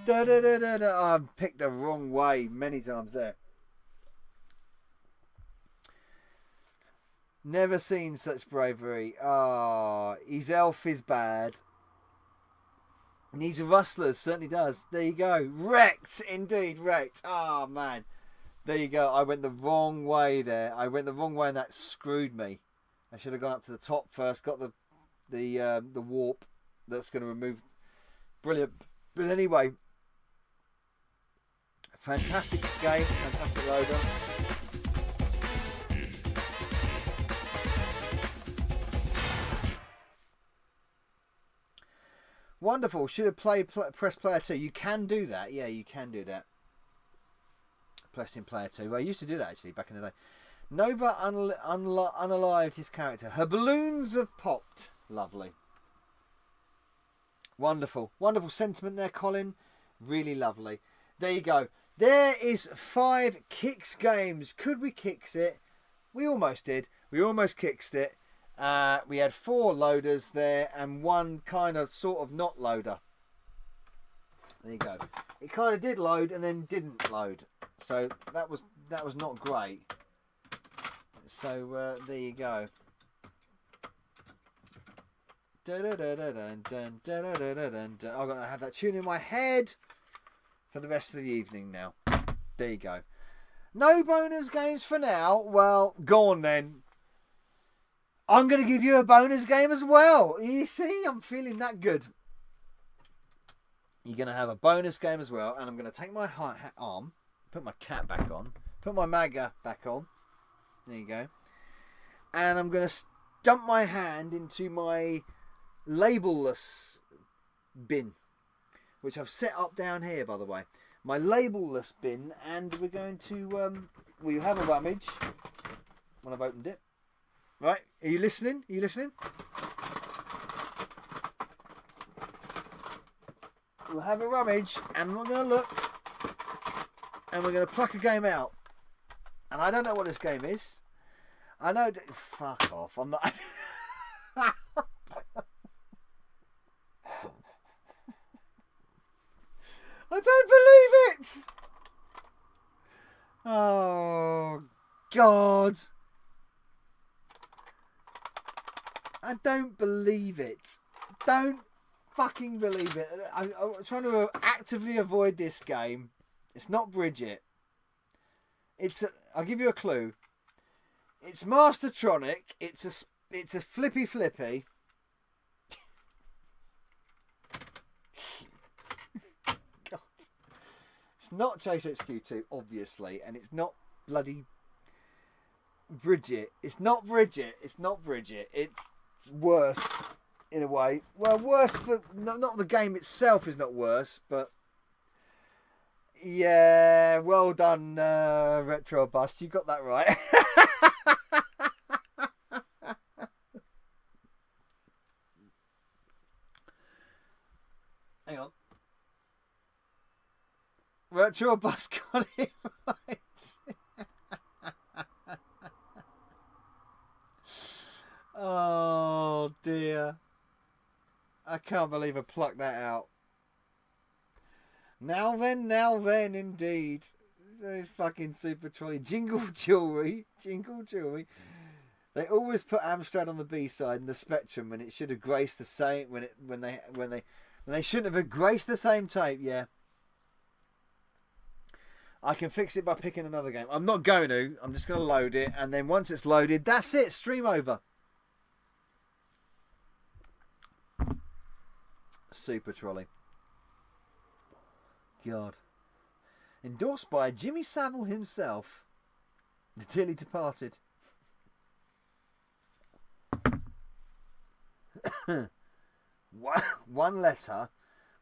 I picked the wrong way many times there. Never seen such bravery. Ah, his elf is bad. Needs rustlers, certainly does. There you go. Wrecked, indeed, wrecked. Ah, man. There you go. I went the wrong way there. I went the wrong way and that screwed me. I should have gone up to the top first, got the warp that's going to remove. Brilliant. But anyway, fantastic game, fantastic loader. Wonderful. Should have pressed player 2. You can do that. Yeah, you can do that. Pressing player 2. I used to do that actually back in the day. Nova unalived his character. Her balloons have popped. Lovely. Wonderful. Wonderful sentiment there, Colin. Really lovely. There you go. There is 5 kicks games. Could we kicks it? We almost did. We almost kicks it. We had 4 loaders there and 1 kind of sort of not loader. There you go. It kind of did load and then didn't load. So that was not great. So there you go. I'm going to have that tune in my head for the rest of the evening now. There you go. No bonus games for now. Well, go on then. I'm going to give you a bonus game as well. You see, I'm feeling that good. You're going to have a bonus game as well. And I'm going to take my arm, put my cap back on, put my MAGA back on. There you go. And I'm going to dump my hand into my labelless bin, which I've set up down here, by the way. My labelless bin, and we're going to, you have a rummage when I've opened it. Right, are you listening? Are you listening? We'll have a rummage, and we're going to look, and we're going to pluck a game out. And I don't know what this game is. I know. Fuck off. I'm not. I don't believe it. Oh, God. I don't believe it. Don't fucking believe it. I'm trying to actively avoid this game. It's not Bridget. I'll give you a clue. It's Mastertronic. It's a flippy. God. It's not Chase HQ2, obviously, and it's not bloody Bridget. It's not Bridget. It's worse in a way. Well, worse for not the game itself is not worse, but yeah, well done, Retro Bust. You got that right. Hang on. Retro Bust got it right. Oh dear. I can't believe I plucked that out. Now then, indeed. So fucking super trolley. Jingle jewelry. They always put Amstrad on the B side and the Spectrum when it should have graced the same when they shouldn't have graced the same tape, yeah. I can fix it by picking another game. I'm not going to. I'm just going to load it, and then once it's loaded, that's it. Stream over. Super trolley. God. Endorsed by Jimmy Savile himself. The dearly departed. One letter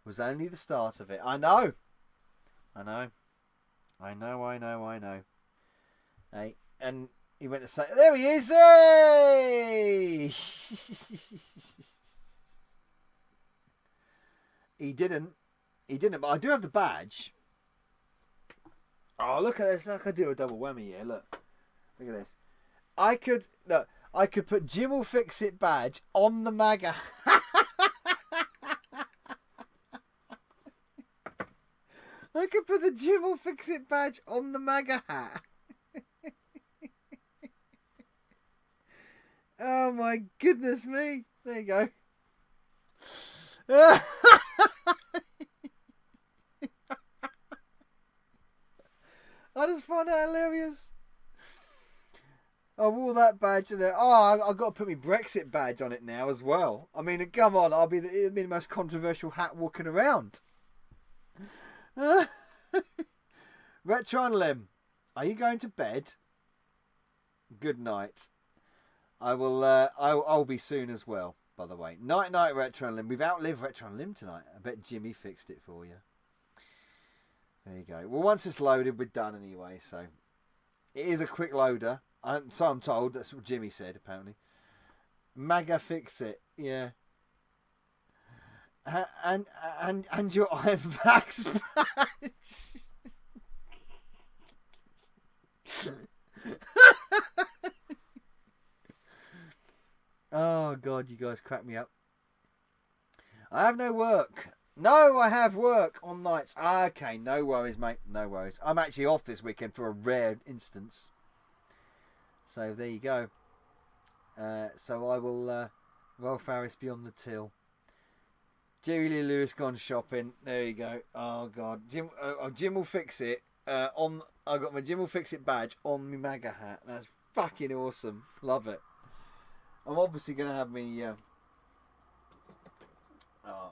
was only the start of it. I know. Hey, and he went to say, there he is. Hey! He didn't, but I do have the badge. Oh, look at this. Look, I do a double whammy here. Look at this. I could put Jim will fix it badge on the MAGA. I could put the Jim will fix it badge on the MAGA hat. Oh my goodness me. There you go. I just find that hilarious. I wore that badge and I've got to put my Brexit badge on it now as well. I mean, come on, it'll be the most controversial hat walking around. Retron Lim, are you going to bed? Good night. I'll be soon as well, by the way. Night, Retron Lim. We've outlived Retron Lim tonight. I bet Jimmy fixed it for you. There you go. Well, once it's loaded, we're done anyway, so. It is a quick loader. So I'm told. That's what Jimmy said, apparently. MAGA fix it. Yeah. And your Iron Vax badge. Oh, God, you guys crack me up. I have no work. No, I have work on nights. Okay, no worries, mate. No worries. I'm actually off this weekend for a rare instance. So there you go. So I will Rolf Harris be on the till. Jerry Lee Lewis gone shopping. There you go. Oh God, Jim will fix it. I got my Jim will fix it badge on my MAGA hat. That's fucking awesome. Love it. I'm obviously gonna have me. I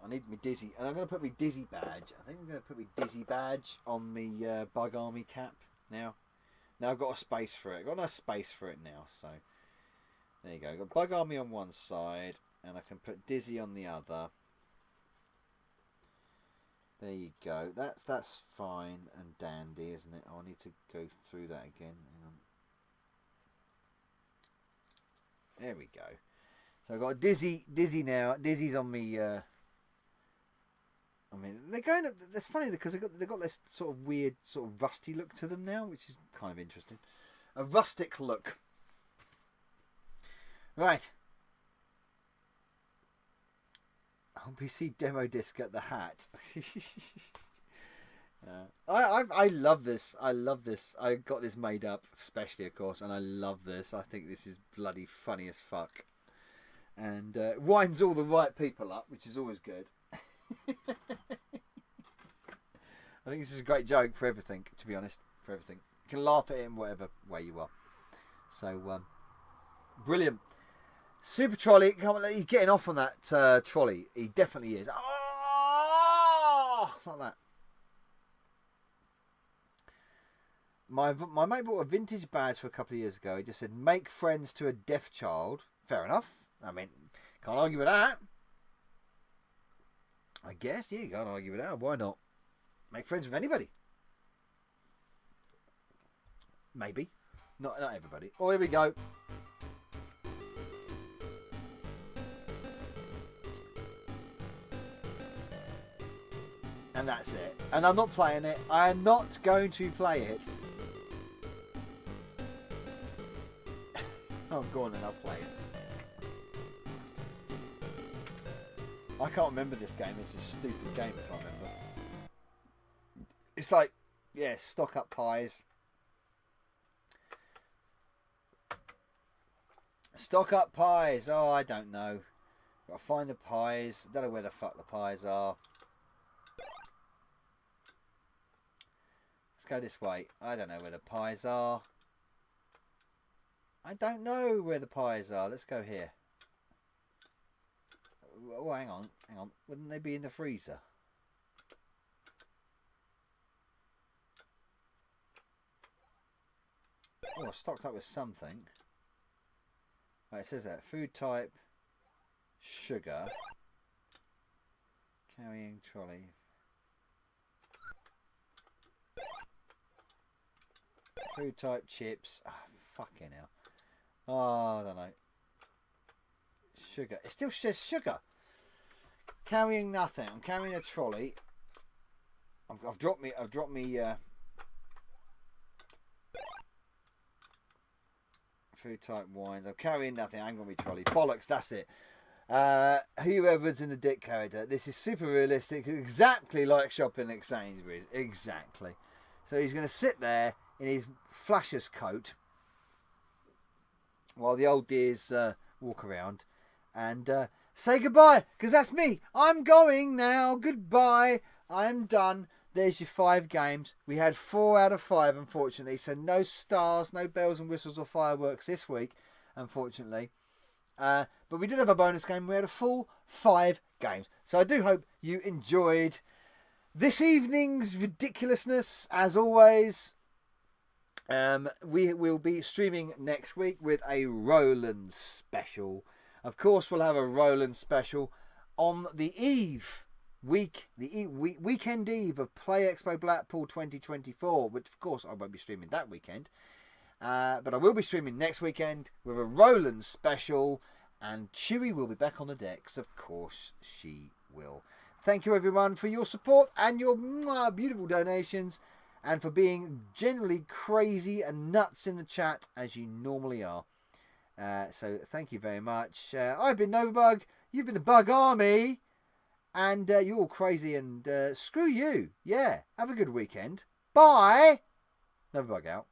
need my Dizzy, and I'm gonna put my Dizzy badge. I think I'm gonna put my Dizzy badge on my Bug Army cap now. Now I've got a space for it. I've got no space for it now, so there you go. I've got Bug Army on one side, and I can put Dizzy on the other. There you go. That's fine and dandy, isn't it? Oh, I need to go through that again. Hang on. There we go. So I've got Dizzy now. Dizzy's on me. I mean, they're going. That's funny because they've got this sort of weird, sort of rusty look to them now, which is kind of interesting. A rustic look. Right. PC demo disc at the hat. I love this. I love this. I got this made up, especially of course, and I love this. I think this is bloody funny as fuck, and winds all the right people up, which is always good. I think this is a great joke for everything. To be honest, for everything, you can laugh at it in whatever way you are. So brilliant. Super Trolley, he's getting off on that trolley. He definitely is. Oh, like that. My mate bought a vintage badge for a couple of years ago. He just said, make friends to a deaf child. Fair enough. I mean, can't argue with that. I guess, yeah, you can't argue with that. Why not? Make friends with anybody. Maybe. Not everybody. Oh, here we go. And that's it. And I'm not playing it. I am not going to play it. Oh, go on then, I'll play it. I can't remember this game. It's a stupid game if I remember. It's like, yeah, stock up pies. Stock up pies. Oh, I don't know. Gotta find the pies. Don't know where the fuck the pies are. Let's go this way. I don't know where the pies are. I don't know where the pies are. Let's go here. Oh, hang on. Hang on. Wouldn't they be in the freezer? Oh, I stocked up with something. Right, it says that. Food type. Sugar. Carrying trolley. Food type chips. Oh, fucking hell. Oh, I don't know. Sugar. It still says sugar. Carrying nothing. I'm carrying a trolley. I've dropped me food type wines. I'm carrying nothing. I ain't gonna be trolley. Bollocks, that's it. Whoever's in the dick character. This is super realistic. Exactly like shopping at Sainsbury's. Exactly. So he's gonna sit there in his flasher's coat while the old dears walk around and say goodbye, because that's me. I'm going now. Goodbye. I'm done. There's your 5 games. We had 4 out of 5, unfortunately. So no stars, no bells and whistles or fireworks this week, unfortunately. But we did have a bonus game. We had a full 5 games. So I do hope you enjoyed this evening's ridiculousness, as always. We will be streaming next week with a Roland special. Of course, we'll have a Roland special on the weekend eve of Play Expo Blackpool 2024, which of course I won't be streaming that weekend. But I will be streaming next weekend with a Roland special, and Chewie will be back on the decks. Of course she will. Thank you everyone for your support and your beautiful donations, and for being generally crazy and nuts in the chat as you normally are. So thank you very much. I've been Novabug, you've been the Bug Army, and you're all crazy, and screw you. Yeah, have a good weekend. Bye. Novabug out.